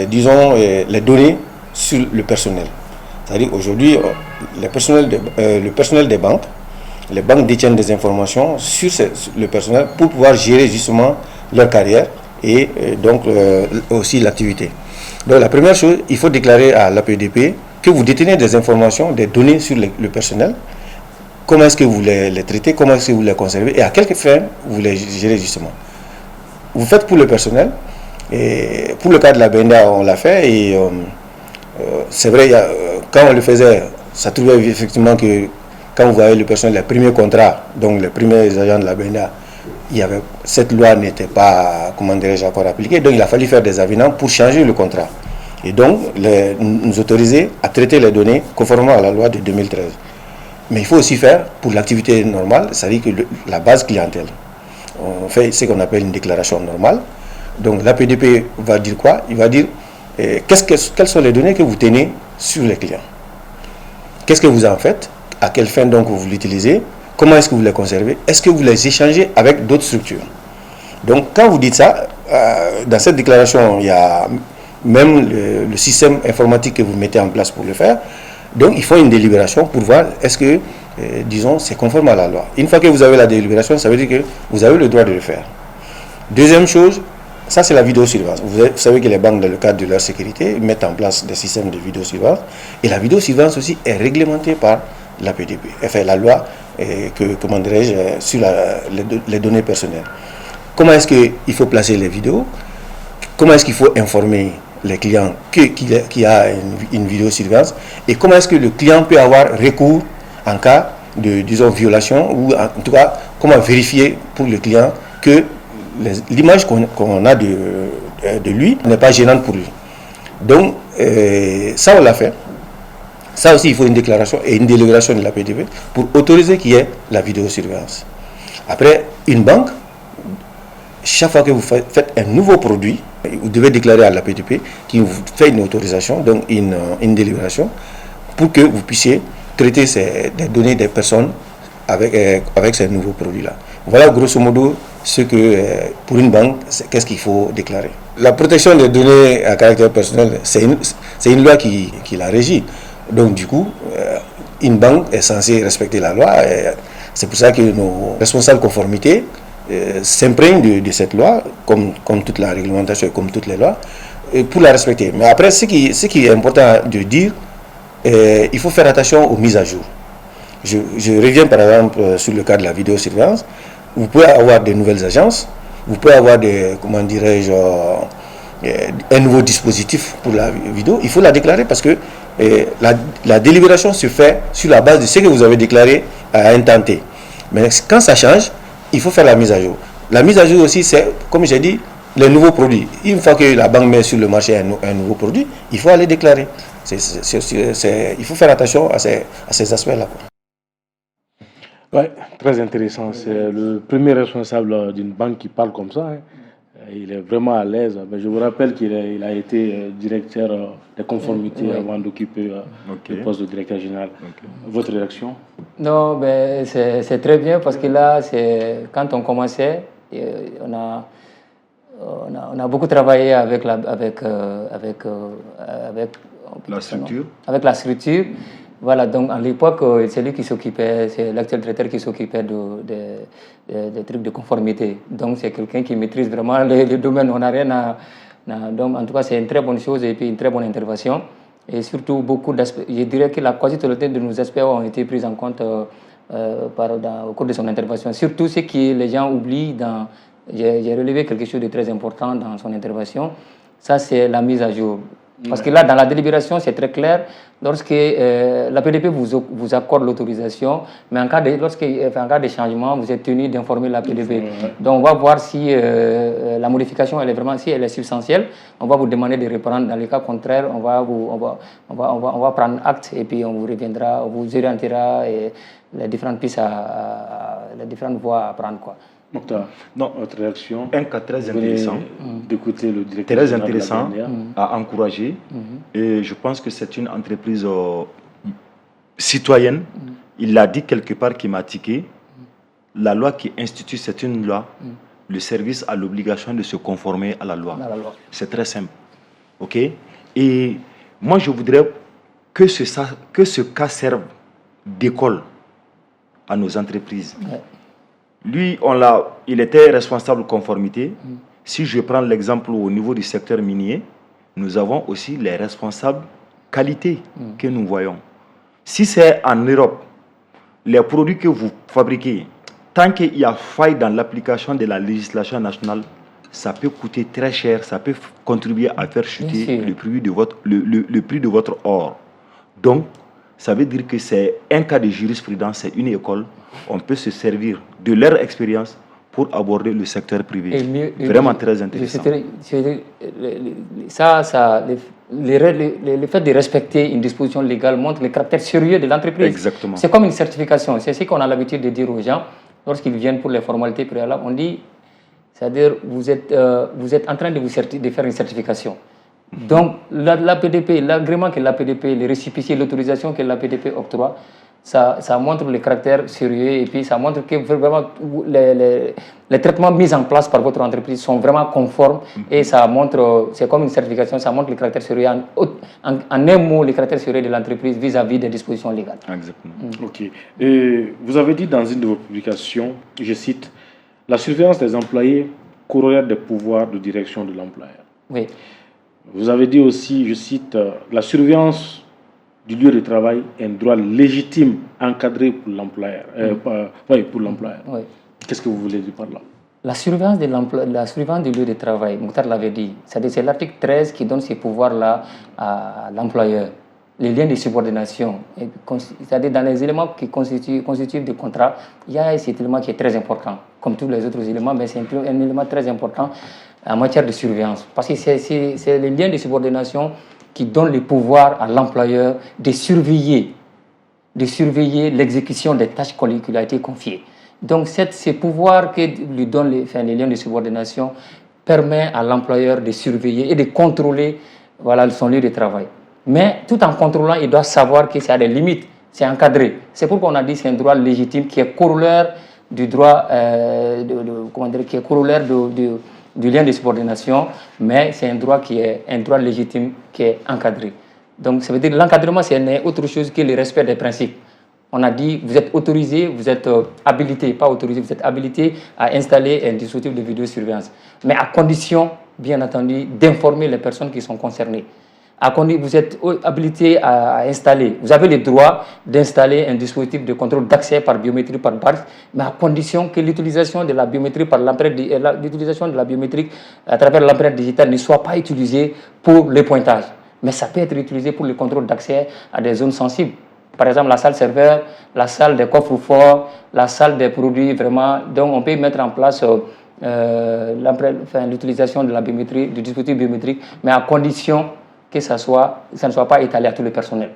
disons, les données sur le personnel. C'est-à-dire aujourd'hui, le personnel des banques, les banques détiennent des informations sur le personnel pour pouvoir gérer justement leur carrière et donc aussi l'activité. Donc la première chose, il faut déclarer à l'APDP que vous détenez des informations, des données sur le personnel, comment est-ce que vous les traitez, comment est-ce que vous les conservez et à quelle fin vous les gérez justement. Vous faites pour le personnel, et pour le cas de la BNDA, on l'a fait et c'est vrai, quand on le faisait, ça trouvait effectivement que quand vous voyez le personnel, les premiers contrats, donc les premiers agents de la BNDA, cette loi n'était pas, comment dirais-je, encore appliquée, donc il a fallu faire des avenants pour changer le contrat. Et donc, nous autoriser à traiter les données conformément à la loi de 2013. Mais il faut aussi faire pour l'activité normale, c'est-à-dire que la base clientèle. On fait ce qu'on appelle une déclaration normale. Donc l'APDP va dire quoi? Il va dire quelles sont les données que vous tenez sur les clients. Qu'est-ce que vous en faites? À quelle fin donc vous l'utilisez? Comment est-ce que vous les conservez? Est-ce que vous les échangez avec d'autres structures? Donc quand vous dites ça, dans cette déclaration, il y a même le système informatique que vous mettez en place pour le faire. Donc il faut une délibération pour voir est-ce que, disons, c'est conforme à la loi. Une fois que vous avez la délibération, ça veut dire que vous avez le droit de le faire. Deuxième chose, ça c'est la vidéosurveillance. Vous savez que les banques, dans le cadre de leur sécurité, mettent en place des systèmes de vidéosurveillance. Et la vidéosurveillance aussi est réglementée par l'APDP, enfin la loi comment dirais-je, sur les données personnelles. Comment est-ce qu'il faut placer les vidéos? Comment est-ce qu'il faut informer les clients qu'il y a une vidéosurveillance? Et comment est-ce que le client peut avoir recours en cas de, disons, violation, ou en tout cas, comment vérifier pour le client que l'image qu'on a de lui n'est pas gênante pour lui. Donc, ça on l'a fait. Ça aussi, il faut une déclaration et une délibération de la PDP pour autoriser qu'il y ait la vidéosurveillance. Après, une banque, chaque fois que vous faites un nouveau produit, vous devez déclarer à la PDP qui vous fait une autorisation, donc une délibération, pour que vous puissiez traiter des données des personnes avec ces nouveaux produits-là. Voilà grosso modo ce que, pour une banque, qu'est-ce qu'il faut déclarer. La protection des données à caractère personnel, c'est une loi qui la régit. Donc du coup, une banque est censée respecter la loi. C'est pour ça que nos responsables conformité s'imprègnent de cette loi, comme toute la réglementation et comme toutes les lois, pour la respecter. Mais après, ce qui est important de dire, il faut faire attention aux mises à jour. Je reviens par exemple sur le cas de la vidéosurveillance. Vous pouvez avoir de nouvelles agences, vous pouvez avoir comment dirais-je, un nouveau dispositif pour la vidéo. Il faut la déclarer parce que la délibération se fait sur la base de ce que vous avez déclaré à un temps T. Mais quand ça change, il faut faire la mise à jour. La mise à jour aussi, c'est, comme j'ai dit, les nouveaux produits. Une fois que la banque met sur le marché un nouveau produit, il faut aller déclarer. Il faut faire attention à ces aspects-là. Oui, très intéressant. C'est le premier responsable d'une banque qui parle comme ça. Il est vraiment à l'aise. Mais je vous rappelle qu'il a été directeur de conformité avant d'occuper le poste de directeur général. Votre réaction? Non, ben, c'est très bien parce que là, quand on commençait, on a beaucoup travaillé avec la structure. Avec la structure. Voilà, donc à l'époque, c'est lui qui s'occupait, c'est l'actuel directeur qui s'occupait des trucs de conformité. Donc c'est quelqu'un qui maîtrise vraiment le domaine. On n'a rien à. Donc en tout cas, c'est une très bonne chose et puis une très bonne intervention. Et surtout, beaucoup d'aspects, je dirais que la quasi-totalité de nos aspects ont été pris en compte au cours de son intervention. Surtout ce que les gens oublient, j'ai relevé quelque chose de très important dans son intervention, ça c'est la mise à jour. Parce que là, dans la délibération, c'est très clair, lorsque la PDP vous accorde l'autorisation, mais en cas de changement, vous êtes tenu d'informer la PDP. Donc on va voir si la modification, si elle est substantielle, on va vous demander de reprendre. Dans le cas contraire, on va prendre acte et puis on vous reviendra, on vous orientera les différentes pistes, les différentes voies à prendre, quoi. Mokhtar, votre réaction? Un cas très intéressant. D'écouter le directeur. Très intéressant à encourager. Et je pense que c'est une entreprise citoyenne. Il l'a dit quelque part qui m'a tiqué. La loi qui institue, c'est une loi. Le service a l'obligation de se conformer à la loi. C'est très simple. OK? Et moi, je voudrais que ce cas serve d'école à nos entreprises. Lui, il était responsable de conformité. Si je prends l'exemple au niveau du secteur minier, nous avons aussi les responsables qualité que nous voyons. Si c'est en Europe, les produits que vous fabriquez, tant qu'il y a faille dans l'application de la législation nationale, ça peut coûter très cher, ça peut contribuer à faire chuter le prix de votre or. Donc, ça veut dire que c'est un cas de jurisprudence, c'est une école. On peut se servir de leur expérience pour aborder le secteur privé. Vraiment très intéressant. Le fait de respecter une disposition légale montre le caractère sérieux de l'entreprise. Exactement. C'est comme une certification. C'est ce qu'on a l'habitude de dire aux gens lorsqu'ils viennent pour les formalités préalables. On dit, c'est-à-dire vous êtes en train de faire une certification. Donc, l'APDP, l'agrément que l'APDP, les récépissés, l'autorisation que l'APDP octroie, ça montre le caractère sérieux et puis ça montre que vraiment les traitements mis en place par votre entreprise sont vraiment conformes et ça montre, c'est comme une certification, ça montre le caractère sérieux, en un mot, le caractère sérieux de l'entreprise vis-à-vis des dispositions légales. Exactement. Ok. Et vous avez dit dans une de vos publications, je cite, la surveillance des employés corollaire des pouvoirs de direction de l'employeur. Oui. Vous avez dit aussi, je cite, la surveillance du lieu de travail est un droit légitime encadré pour l'employeur. Pour l'employeur. Oui. Qu'est-ce que vous voulez dire par là? La surveillance du lieu de travail, Mokhtar l'avait dit, c'est l'article 13 qui donne ces pouvoirs-là à l'employeur. Les liens de subordination, c'est-à-dire dans les éléments qui constituent des contrats, il y a cet élément qui est très important, comme tous les autres éléments, mais c'est un élément très important en matière de surveillance. Parce que c'est les liens de subordination qui donnent le pouvoir à l'employeur de surveiller l'exécution des tâches qui lui a été confiées. Donc, ces pouvoirs que lui donnent les liens de subordination permettent à l'employeur de surveiller et de contrôler son lieu de travail. Mais tout en contrôlant, il doit savoir que ça a des limites, c'est encadré. C'est pourquoi on a dit que c'est un droit légitime qui est corollaire du droit, qui est corollaire du lien de subordination, mais c'est un droit qui est un droit légitime qui est encadré. Donc ça veut dire que l'encadrement, c'est autre chose que le respect des principes. On a dit, vous êtes autorisé, vous êtes habilité, pas autorisé, vous êtes habilité à installer un dispositif de vidéosurveillance. Mais à condition, bien entendu, d'informer les personnes qui sont concernées. Vous êtes habilité à installer, vous avez le droit d'installer un dispositif de contrôle d'accès par biométrie par barre, mais à condition que l'utilisation de la biométrie à travers l'empreinte digitale ne soit pas utilisée pour le pointage. Mais ça peut être utilisé pour le contrôle d'accès à des zones sensibles. Par exemple, la salle serveur, la salle des coffres forts, la salle des produits vraiment. Donc, on peut mettre en place l'utilisation de la biométrie, du dispositif biométrique, mais à condition que ça ne soit pas étalé à tout le personnel.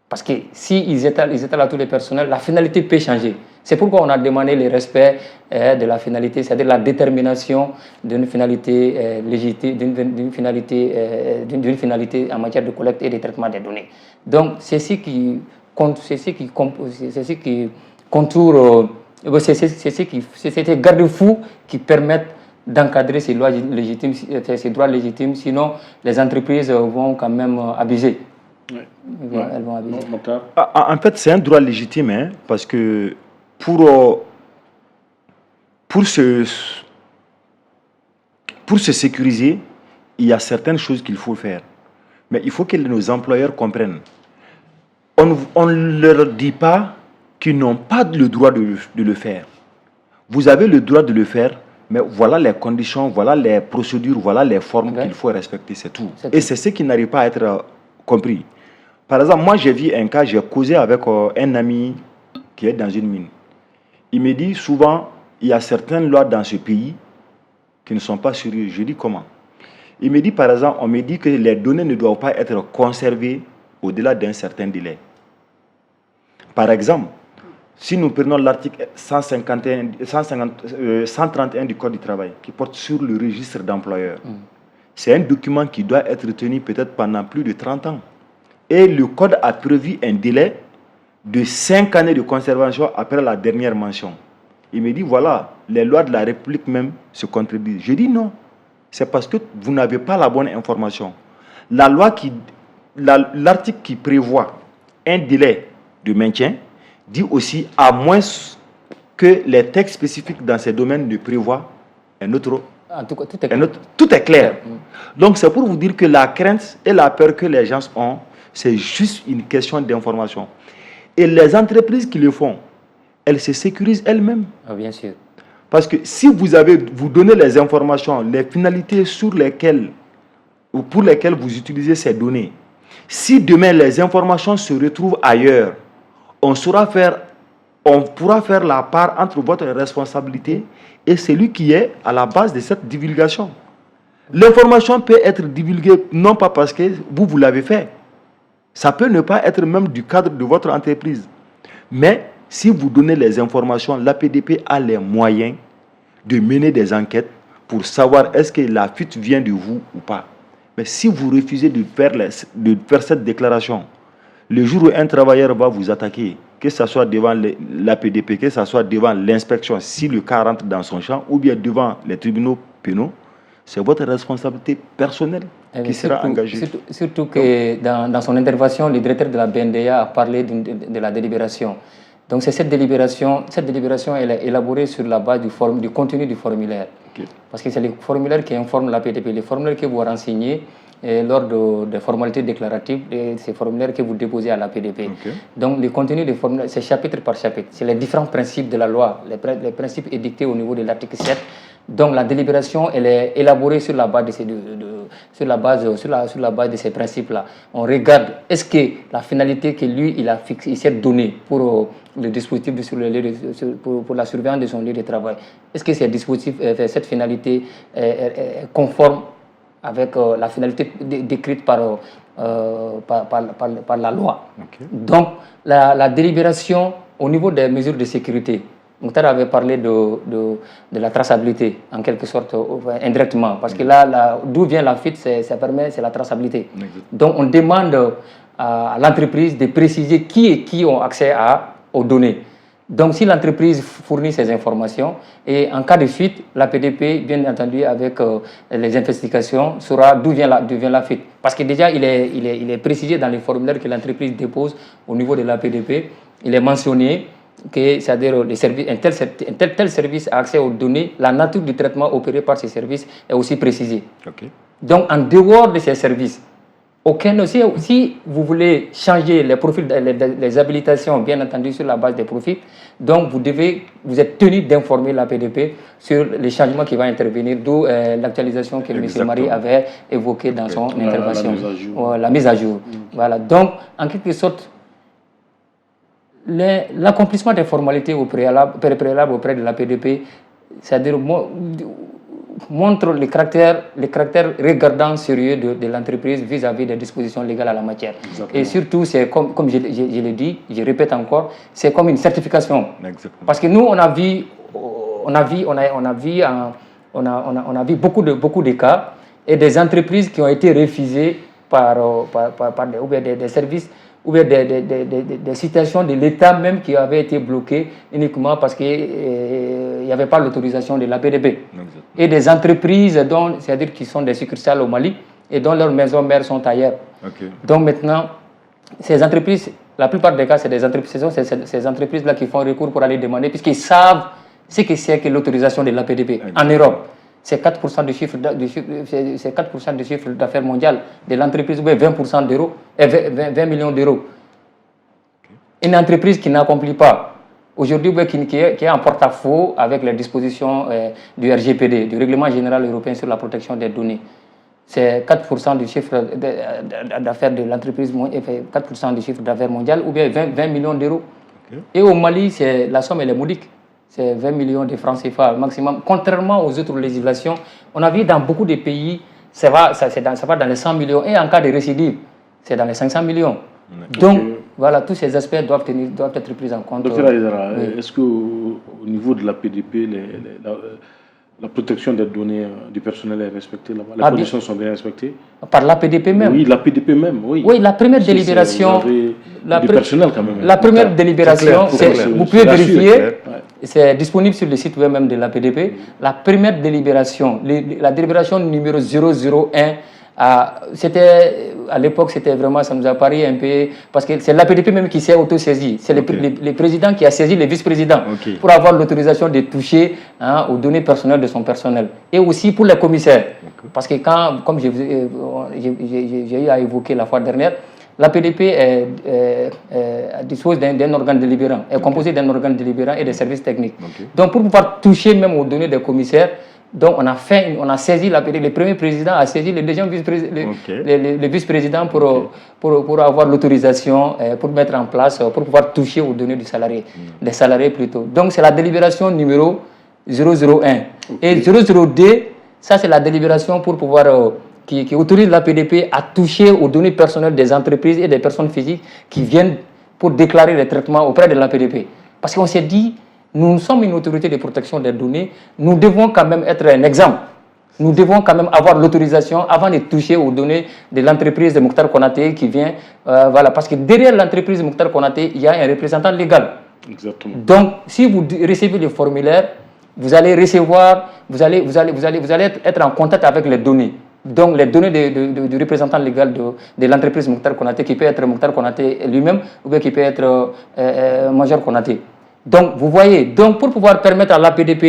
Parce que s'ils étalent à tout le personnel, la finalité peut changer. C'est pourquoi on a demandé le respect de la finalité, c'est-à-dire la détermination d'une finalité légitime, d'une finalité en matière de collecte et de traitement des données. Donc, c'est ce qui contourne, c'est ces garde-fous qui permettent d'encadrer ces droits légitimes, sinon les entreprises vont quand même abuser. Oui. Elles vont abuser. En fait, c'est un droit légitime, parce que pour se sécuriser, il y a certaines choses qu'il faut faire. Mais il faut que nos employeurs comprennent. On ne leur dit pas qu'ils n'ont pas le droit de le faire. Vous avez le droit de le faire, mais voilà les conditions, voilà les procédures, voilà les formes qu'il faut respecter, c'est tout. Et c'est ce qui n'arrive pas à être compris. Par exemple, moi j'ai vu un cas, j'ai causé avec un ami qui est dans une mine. Il me dit souvent, il y a certaines lois dans ce pays qui ne sont pas sérieuses. Je dis comment? Il me dit par exemple, on me dit que les données ne doivent pas être conservées au-delà d'un certain délai. Par exemple, si nous prenons l'article 131 du Code du travail qui porte sur le registre d'employeurs, c'est un document qui doit être retenu peut-être pendant plus de 30 ans. Et le Code a prévu un délai de 5 années de conservation après la dernière mention. Il me dit, voilà, les lois de la République même se contredisent. Je dis non, c'est parce que vous n'avez pas la bonne information. L'article qui prévoit un délai de maintien dit aussi, à moins que les textes spécifiques dans ces domaines ne prévoient un autre. En tout cas, tout est clair. Donc c'est pour vous dire que la crainte et la peur que les gens ont, c'est juste une question d'information. Et les entreprises qui le font, elles se sécurisent elles-mêmes. Ah, bien sûr. Parce que si vous donnez les informations, les finalités sur lesquelles ou pour lesquelles vous utilisez ces données, si demain les informations se retrouvent ailleurs, on pourra faire la part entre votre responsabilité et celui qui est à la base de cette divulgation. L'information peut être divulguée non pas parce que vous l'avez fait. Ça peut ne pas être même du cadre de votre entreprise. Mais si vous donnez les informations, l'APDP a les moyens de mener des enquêtes pour savoir est-ce que la fuite vient de vous ou pas. Mais si vous refusez de faire cette déclaration, le jour où un travailleur va vous attaquer, que ce soit devant l'APDP, que ce soit devant l'inspection, si le cas rentre dans son champ, ou bien devant les tribunaux pénaux, c'est votre responsabilité personnelle qui sera engagée. Surtout que dans son intervention, le directeur de la BNDA a parlé de la délibération. Donc c'est cette délibération, elle est élaborée sur la base du contenu du formulaire. Okay. Parce que c'est le formulaire qui informe l'APDP, le formulaire que vous renseignez lors des formalités déclaratives, ces formulaires que vous déposez à l'APDP. Okay. Donc le contenu du formulaire, c'est chapitre par chapitre. C'est les différents principes de la loi, les principes édictés au niveau de l'article 7. Donc la délibération, elle est élaborée sur la base de ces principes-là. On regarde, est-ce que la finalité que lui, il s'est donnée pour le dispositif pour la surveillance de son lieu de travail, est-ce que cette finalité est conforme avec la finalité décrite par la loi. Okay. Donc la délibération au niveau des mesures de sécurité, Mokhtar avait parlé de la traçabilité, en quelque sorte, indirectement. Parce que là d'où vient la fuite, c'est la traçabilité. Donc, on demande à l'entreprise de préciser qui ont accès aux données. Donc, si l'entreprise fournit ces informations, et en cas de fuite, l'APDP, bien entendu, avec les investigations, saura d'où vient la fuite. Parce que déjà, il est précisé dans les formulaires que l'entreprise dépose au niveau de l'APDP. Il est mentionné que, c'est-à-dire un tel service a accès aux données, la nature du traitement opéré par ces services est aussi précisée. Okay. Donc, en dehors de ces services, si vous voulez changer les profils, les habilitations, bien entendu, sur la base des profils, donc vous êtes tenu d'informer l'APDP sur les changements qui vont intervenir, d'où l'actualisation que M. Marie avait évoquée dans son intervention. La mise à jour. Voilà. Donc, en quelque sorte, l'accomplissement des formalités préalables auprès de l'APDP, c'est-à-dire montre le caractère regardant sérieux de l'entreprise vis-à-vis des dispositions légales à la matière. Exactement. Et surtout, c'est comme je l'ai dit, je répète encore, c'est comme une certification. Exactement. Parce que nous, on a vu beaucoup de cas et des entreprises qui ont été refusées par des services ou bien des situations de l'État même qui avaient été bloquées uniquement parce qu'il n'y avait pas l'autorisation de l'APDP. Et des entreprises, c'est-à-dire qui sont des succursales au Mali et dont leurs maisons mères sont ailleurs. Okay. Donc maintenant, ces entreprises, la plupart des cas, ces entreprises-là qui font recours pour aller demander, puisqu'ils savent ce que c'est que l'autorisation de l'APDP en Europe. c'est 4% du chiffre d'affaires mondial de l'entreprise, ou 20% d'euros, 20 millions d'euros. Une entreprise qui n'accomplit pas, aujourd'hui, qui est en porte-à-faux avec les dispositions du RGPD, du Règlement général européen sur la protection des données. C'est 4% du chiffre d'affaires de l'entreprise, 4% du chiffre d'affaires mondial, ou bien 20 millions d'euros. Okay. Et au Mali, la somme elle est modique. C'est 20 millions de francs CFA maximum. Contrairement aux autres législations, on a vu dans beaucoup de pays, ça va dans les 100 millions. Et en cas de récidive, c'est dans les 500 millions. Donc, voilà, tous ces aspects doivent être pris en compte. Docteur Aïdara, est-ce qu'au niveau de la PDP, la protection des données du personnel est respectée là-bas? Les conditions sont bien respectées? Par l'APDP même? Oui, l'APDP même, oui. Oui, la première délibération... Du personnel quand même. La première délibération, vous pouvez vérifier, c'est disponible sur le site web même de l'APDP. La première délibération, la délibération numéro 001, à l'époque, c'était vraiment, ça nous a paru un peu, parce que c'est l'APDP même qui s'est auto-saisi. C'est le président qui a saisi le vice-président pour avoir l'autorisation de toucher aux données personnelles de son personnel. Et aussi pour les commissaires. Parce que comme j'ai eu à évoquer la fois dernière, l'APDP dispose d'un organe délibérant, est composé d'un organe délibérant et des services techniques. Donc pour pouvoir toucher même aux données des commissaires, donc on a saisi l'APDP, le premier président a saisi le deuxième vice-président pour avoir l'autorisation, pour mettre en place, pour pouvoir toucher aux données du salarié, des salariés plutôt. Donc c'est la délibération numéro 001. Et 002, ça c'est la délibération pour pouvoir... Qui autorise l'APDP à toucher aux données personnelles des entreprises et des personnes physiques qui viennent pour déclarer les traitements auprès de l'APDP. Parce qu'on s'est dit, nous sommes une autorité de protection des données, nous devons quand même être un exemple. Nous devons quand même avoir l'autorisation avant de toucher aux données de l'entreprise de Mokhtar Konaté qui vient. Voilà, parce que derrière l'entreprise de Mokhtar Konaté, il y a un représentant légal. Exactement. Donc, si vous recevez le formulaire, vous allez être en contact avec les données. Donc, les données du représentant légal de l'entreprise Mokhtar Konaté, qui peut être Mokhtar Konaté lui-même, ou bien qui peut être Major Konaté. Donc, vous voyez, pour pouvoir permettre à l'APDP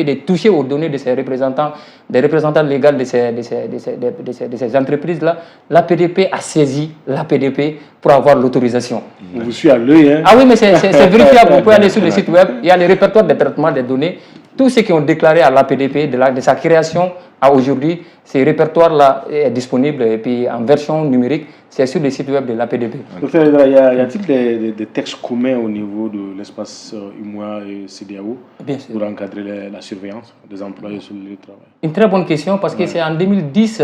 de toucher aux données de ces représentants, des représentants légaux de ces entreprises-là, l'APDP a saisi l'APDP pour avoir l'autorisation. On vous suit à l'œil, hein? Ah oui, mais c'est vérifiable. Vous pouvez aller sur le site web, il y a le répertoire de traitement des données. Tous ceux qui ont déclaré à l'APDP de sa création à aujourd'hui, ce répertoire-là est disponible et puis en version numérique, c'est sur le site web de l'APDP. Docteur Aïdara, y a-t-il des textes communs au niveau de l'espace UMOA et CEDEAO pour encadrer la surveillance des employés sur le lieu de travail? Une très bonne question parce que c'est en 2010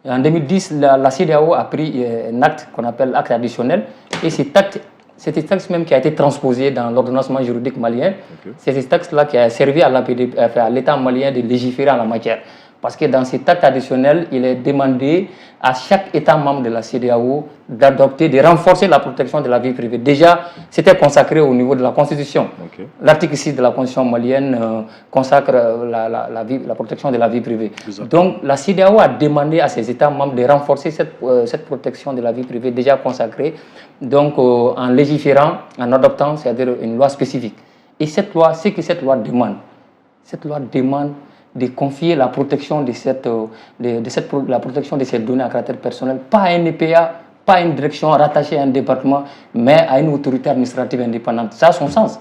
la CEDEAO a pris un acte qu'on appelle acte additionnel et cet texte même qui a été transposé dans l'ordonnancement juridique malien, c'est ce texte-là qui a servi à l'État malien de légiférer en la matière. Parce que dans cet acte additionnel, il est demandé à chaque État membre de la CEDEAO d'adopter, de renforcer la protection de la vie privée. Déjà, c'était consacré au niveau de la Constitution. L'article 6 de la Constitution malienne consacre la protection de la vie privée. Donc, la CEDEAO a demandé à ses États membres de renforcer cette protection de la vie privée déjà consacrée, donc en légiférant, en adoptant, c'est-à-dire une loi spécifique. Et cette loi, c'est que cette loi demande de confier la protection de ces données à caractère personnel, pas à un EPA, pas à une direction rattachée à un département, mais à une autorité administrative indépendante. Ça a son sens.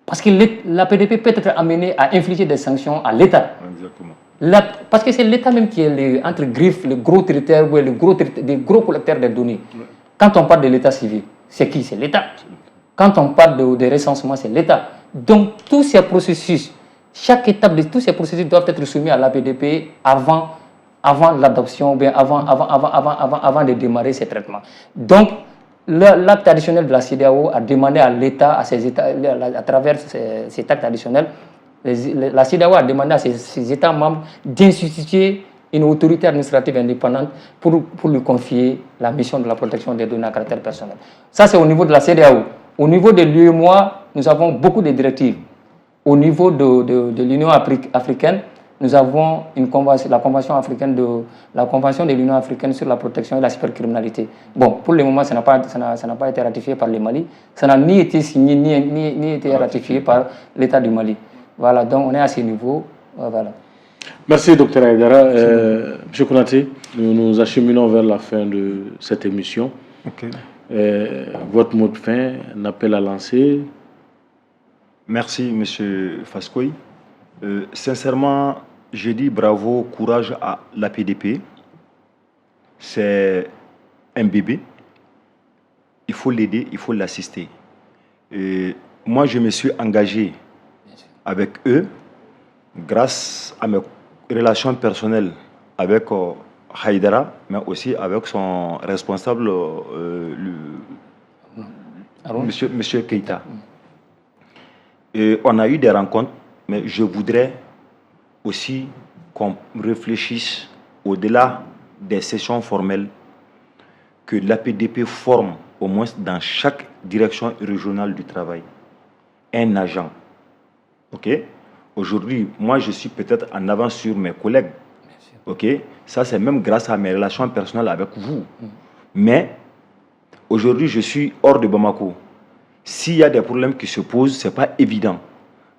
Parce que l'APDP peut être amené à infliger des sanctions à l'État. Exactement. Parce que c'est l'État même qui est, entre griffes, le gros traiteur ou le gros collecteur des données. Ouais. Quand on parle de l'État civil, c'est qui? C'est l'État. Quand on parle de recensement, c'est l'État. Donc, tous ces processus, chaque étape de tous ces processus doivent être soumis à l'APDP avant l'adoption ou bien avant de démarrer ces traitements. Donc, l'acte additionnel de la CEDEAO a demandé à l'État, à travers cet acte additionnel, la CEDEAO a demandé à ses États membres d'instituer une autorité administrative indépendante pour lui confier la mission de la protection des données à caractère personnel. Ça, c'est au niveau de la CEDEAO. Au niveau de l'UEMOA, nous avons beaucoup de directives. Au niveau de l'Union africaine, nous avons la Convention de l'Union africaine sur la protection et la cybercriminalité. Bon, pour le moment, ça n'a pas été ratifié par le Mali. Ça n'a ni été signé ni été ratifié par l'État du Mali. Voilà, donc on est à ce niveau. Voilà. Merci, Dr Aïdara. Monsieur Konaté, nous nous acheminons vers la fin de cette émission. Okay. Votre mot de fin, un appel à lancer. Merci, Monsieur Faskoui. Sincèrement, je dis bravo, courage à l'APDP. C'est un bébé. Il faut l'aider, il faut l'assister. Moi, je me suis engagé avec eux grâce à mes relations personnelles avec Haïdara, mais aussi avec son responsable, Monsieur Keïta. Et on a eu des rencontres, mais je voudrais aussi qu'on réfléchisse au-delà des sessions formelles, que l'APDP forme au moins dans chaque direction régionale du travail un agent. Ok? Aujourd'hui, moi je suis peut-être en avance sur mes collègues. Ok? Ça c'est même grâce à mes relations personnelles avec vous. Mais aujourd'hui je suis hors de Bamako. S'il y a des problèmes qui se posent, ce n'est pas évident.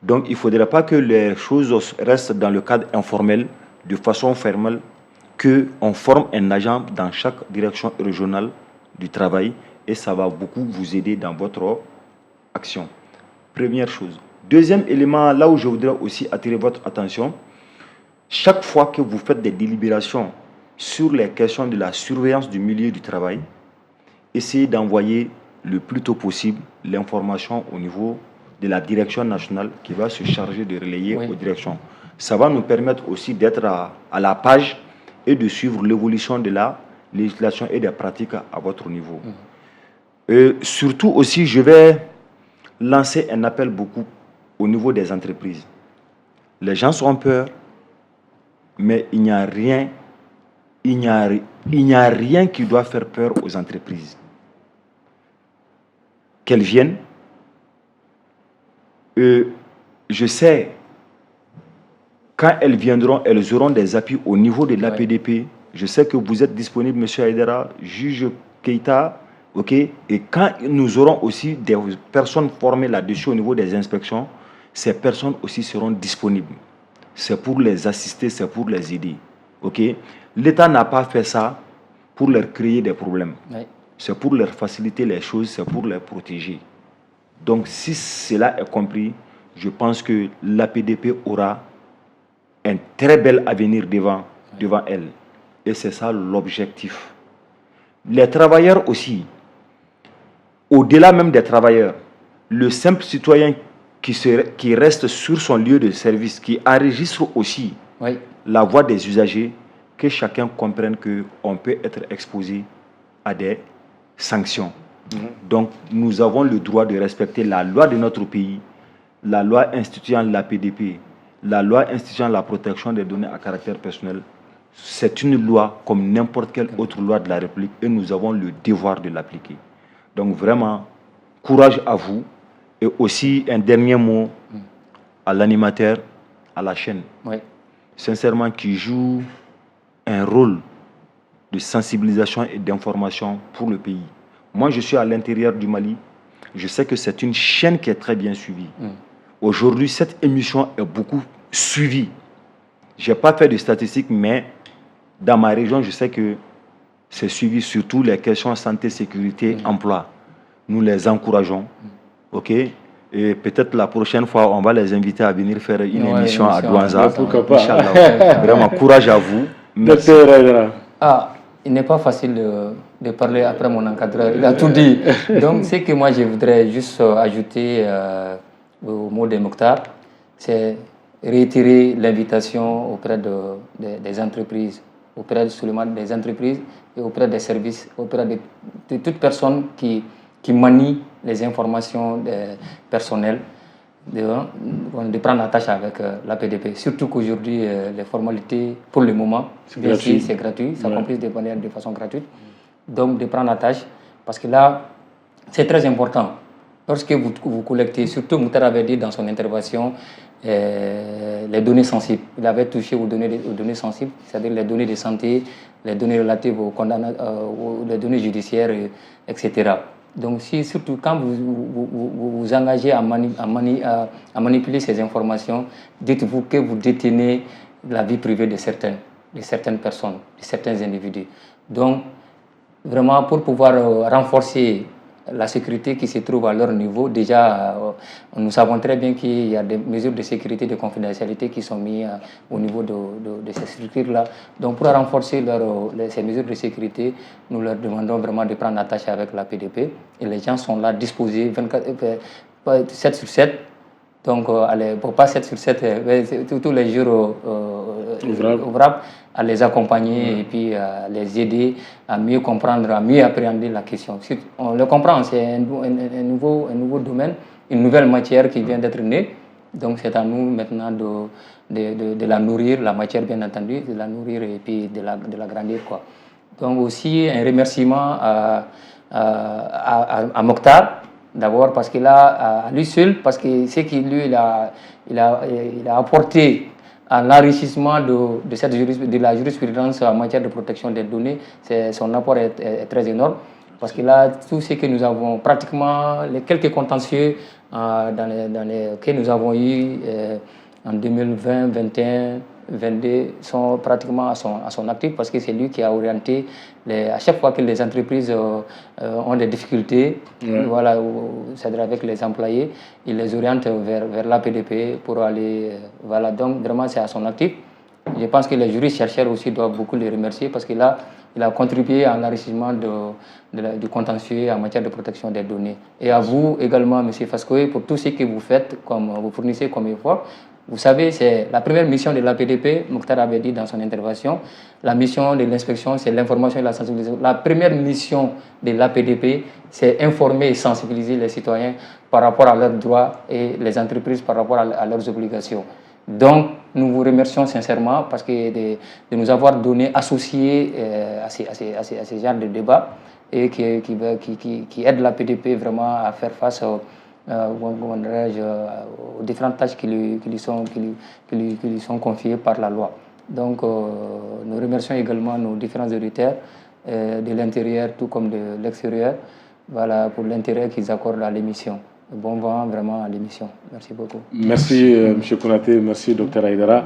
Donc il ne faudrait pas que les choses restent dans le cadre informel, de façon formelle, qu'on forme un agent dans chaque direction régionale du travail et ça va beaucoup vous aider dans votre action. Première chose. Deuxième élément, là où je voudrais aussi attirer votre attention, chaque fois que vous faites des délibérations sur les questions de la surveillance du milieu du travail, essayez d'envoyer le plus tôt possible l'information au niveau de la direction nationale qui va se charger de relayer aux directions. Ça va nous permettre aussi d'être à la page et de suivre l'évolution de la législation et des pratiques à votre niveau. Surtout aussi, je vais lancer un appel beaucoup au niveau des entreprises. Les gens ont peur, mais il n'y a rien qui doit faire peur aux entreprises. Qu'elles viennent. Je sais, quand elles viendront, elles auront des appuis au niveau de l'APDP. Je sais que vous êtes disponible, M. Aïdara, juge Keïta, ok? Et quand nous aurons aussi des personnes formées là-dessus au niveau des inspections, ces personnes aussi seront disponibles. C'est pour les assister, c'est pour les aider, ok? L'État n'a pas fait ça pour leur créer des problèmes. C'est pour leur faciliter les choses, c'est pour les protéger. Donc, si cela est compris, je pense que l'APDP aura un très bel avenir devant elle. Et c'est ça l'objectif. Les travailleurs aussi, au-delà même des travailleurs, le simple citoyen qui reste sur son lieu de service, qui enregistre aussi la voix des usagers, que chacun comprenne qu'on peut être exposé à des sanctions. Donc, nous avons le droit de respecter la loi de notre pays, la loi instituant l'APDP, la loi instituant la protection des données à caractère personnel. C'est une loi comme n'importe quelle autre loi de la République et nous avons le devoir de l'appliquer. Donc, vraiment, courage à vous. Et aussi, un dernier mot à l'animateur, à la chaîne. Sincèrement, qui joue un rôle de sensibilisation et d'information pour le pays. Moi, je suis à l'intérieur du Mali. Je sais que c'est une chaîne qui est très bien suivie. Aujourd'hui, cette émission est beaucoup suivie. Je n'ai pas fait de statistiques, mais dans ma région, je sais que c'est suivi, surtout les questions santé, sécurité, emploi. Nous les encourageons. OK? Et peut-être la prochaine fois, on va les inviter à venir faire une émission à Douanza. Pourquoi pas? Vraiment, courage à vous. Merci. Il n'est pas facile de parler après mon encadreur. Il a tout dit. Donc, ce que moi, je voudrais juste ajouter au mot de Mokhtar, c'est réitérer l'invitation auprès des entreprises, auprès seulement des entreprises et auprès des services, auprès de toute personne qui manie les informations personnelles, de prendre attache avec l'APDP. Surtout qu'aujourd'hui, les formalités, pour le moment, c'est gratuit, ça comprise de façon gratuite. Donc, de prendre attache, parce que là, c'est très important. Lorsque vous collectez, surtout Mokhtar avait dit dans son intervention, les données sensibles. Il avait touché aux données sensibles, c'est-à-dire les données de santé, les données relatives aux données judiciaires, etc. Donc, surtout quand vous engagez à manipuler ces informations, dites-vous que vous détenez la vie privée de certaines personnes, de certains individus. Donc, vraiment, pour pouvoir renforcer la sécurité qui se trouve à leur niveau, déjà, nous savons très bien qu'il y a des mesures de sécurité, de confidentialité qui sont mises au niveau de ces structures-là. Donc, pour renforcer ces mesures de sécurité, nous leur demandons vraiment de prendre attache avec la PDP. Et les gens sont là disposés 7 sur 7. Donc, pas 7 sur 7, tous les jours ouvrables, à les accompagner et puis à les aider à mieux comprendre, à mieux appréhender la question. On le comprend, c'est un nouveau domaine, une nouvelle matière qui vient d'être née. Donc, c'est à nous maintenant de la nourrir, la matière bien entendu, de la nourrir et puis de la grandir, quoi. Donc, aussi un remerciement à Mokhtar. D'abord parce qu'il a, à lui seul, parce que c'est qu'il lui il a apporté à l'enrichissement de la jurisprudence en matière de protection des données, son apport est très énorme. Parce que là, tout ce que nous avons, pratiquement les quelques contentieux que nous avons eu en 2020, 2021, 2022 sont pratiquement à son actif, parce que c'est lui qui a orienté, à chaque fois que les entreprises ont des difficultés, voilà, c'est-à-dire avec les employés, il les oriente vers l'APDP pour aller, voilà, donc vraiment c'est à son actif. Je pense que les juristes chercheurs aussi doivent beaucoup les remercier, parce qu'il a contribué à l'enrichissement du contentieux en matière de protection des données. Et à vous également, M. Faskoé, pour tout ce que vous faites, vous fournissez comme effort. Vous savez, c'est la première mission de l'APDP, Mokhtar avait dit dans son intervention. La mission de l'inspection, c'est l'information et la sensibilisation. La première mission de l'APDP, c'est informer et sensibiliser les citoyens par rapport à leurs droits et les entreprises par rapport à leurs obligations. Donc, nous vous remercions sincèrement parce que de nous avoir donné, associés à ces genres de débats et qui aident l'APDP vraiment à faire face aux différentes tâches qui lui sont confiées par la loi. Donc, nous remercions également nos différents auditeurs de l'intérieur tout comme de l'extérieur, voilà, pour l'intérêt qu'ils accordent à l'émission. Bon vent vraiment à l'émission. Merci beaucoup. Merci M. Konaté, merci Dr Aïdara.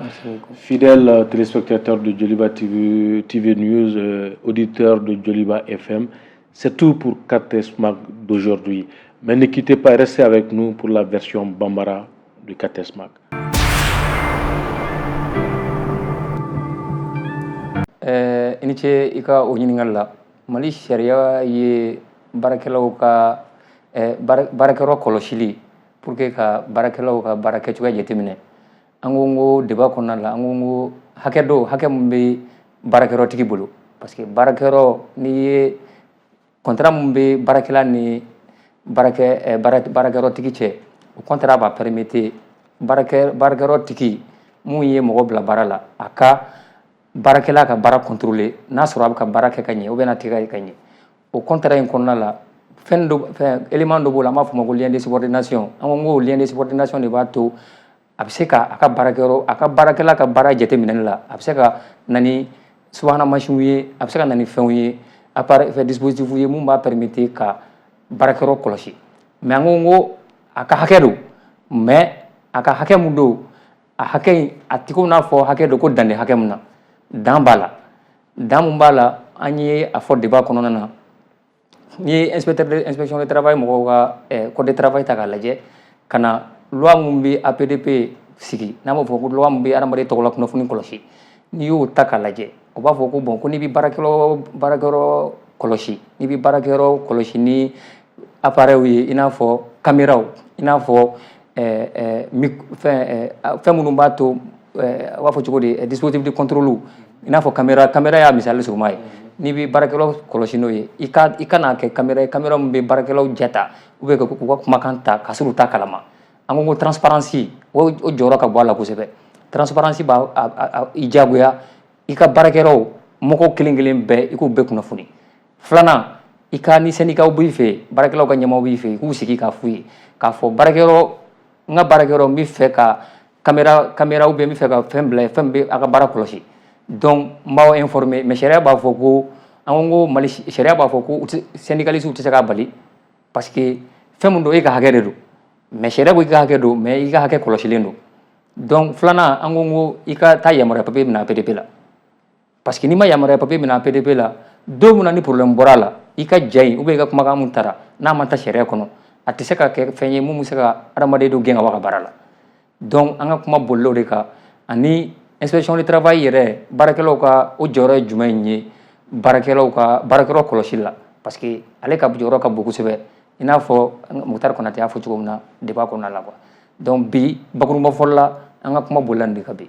Fidèle téléspectateur de Djoliba TV News, auditeur de Djoliba FM, c'est tout pour Katesmak d'aujourd'hui. Mais ne quittez pas, restez avec nous pour la version Bambara de Katesmak. Iniche ika onyingal la Mali sharia ye barakelaw ka barakero koloshili pour que ka barakelaw ka baraketu ga jetemine angongo deba konna la angongo hake mumbe barakero tigi bolo parce que barakero ni contrat mumbe barakela ni barakero tigi che o contrat va permettre barakero tigi mu ye mogo bla barala aka barakela ka bara contrôler n'a sɔrɔ a bɛ ka baara kɛ ka ɲɛ ou bien n'a tɛ ka ɲɛ o contrat in kɔnɔna la fɛn élément dɔ b'o la an b'a fɔ o ma ko lien de subordination an ko n ko lien de subordination de b'a to a bɛ se ka a ka baarakɛla ka baara jateminɛli la a bɛ se ka na ni subahana mansinw ye a bɛ se ka na ni fɛnw ye dispositif ye mun b'a permettre ka baarakɛyɔrɔ kɔlɔsi mais an ko n ko a ka hakɛ don mais a ka hakɛ mun don a hakɛ in a tɛ ko n'a fɔ hakɛ don ko dan de hakɛ mun na dan b'a la dan mun b'a la an ye a fɔ débat kɔnɔna na n'i ye inspection de travail mɔgɔw ka code de travail ta k'a lajɛ ka na loi mun bɛ APDP sigi n'an b'a fɔ ko loi mun bɛ adamaden tɔgɔla kunnafoni kɔlɔsi n'i y'o ta k'a lajɛ o b'a fɔ ko bon ko n'i bɛ baarakɛyɔrɔ kɔlɔsi n'i bɛ baarakɛyɔrɔ kɔlɔsi ni appareil ye i n'a fɔ caméraw i n'a fɔ fɛn minnu b'a to u b'a fɔ cogo di dispositif de contrôle i n'a fɔ caméra y'a misali suruma ye n'i bɛ baarakɛlaw kɔlɔsi n'o ye i kana kɛ caméra min bɛ baarakɛlaw jata ou bien k'u ka kumakan ta ka sɔrɔ u t'a kalama an ko transparency o jɔyɔrɔ ka bɔ a la kosɛbɛ transparency b'a i diyagoya i ka baarakɛlaw mɔgɔw kelen kelen bɛɛ i k'u bɛɛ kunnafoni filanan i ka ni syndicat b'i fɛ baarakɛlaw ka ɲɛmɔgɔ b'i fɛ i k'u sigi k'a f'u ye k'a fɔ baarakɛyɔrɔ n ka baarakɛyɔrɔ n bɛ fɛ ka caméra ou bien n bɛ fɛ ka fɛn bila fɛn bɛ a ka baara kɔlɔsi donc n b'aw informer mais sariya b'a fɔ ko an ko Mali sariya b'a fɔ ko syndicaliste tɛ se k'a bali parce que fɛn min don e ka hakɛ de don mais sariya ko i ka hakɛ don mais i ka hakɛ kɔlɔsilen don donc filanan an ko i ka taa yamaruya papier minɛ PDP la parce que n'i ma yamaruya papier minɛ PDP la don min na ni problème bɔra a la i ka ja in ou bien i ka kumakan mun taara n'a ma ta sariya kɔnɔ a tɛ se ka kɛ fɛn ye mun bɛ se ka adamaden dɔ gɛn ka bɔ a ka baara la donc an ka kuma bolila o de kan ani inspection du travail yɛrɛ baarakɛlaw ka o jɔyɔrɔ ye jumɛn ye baarakɛlaw ka baarakɛyɔrɔ kɔlɔsili la parce que ale ka jɔyɔrɔ ka bon kosɛbɛ i n'a fɔ Mutari Konate y'a fɔ cogo min na débat kɔnɔna la quoi donc bi bakurunba fɔli la an ka kuma bolila nin de kan bi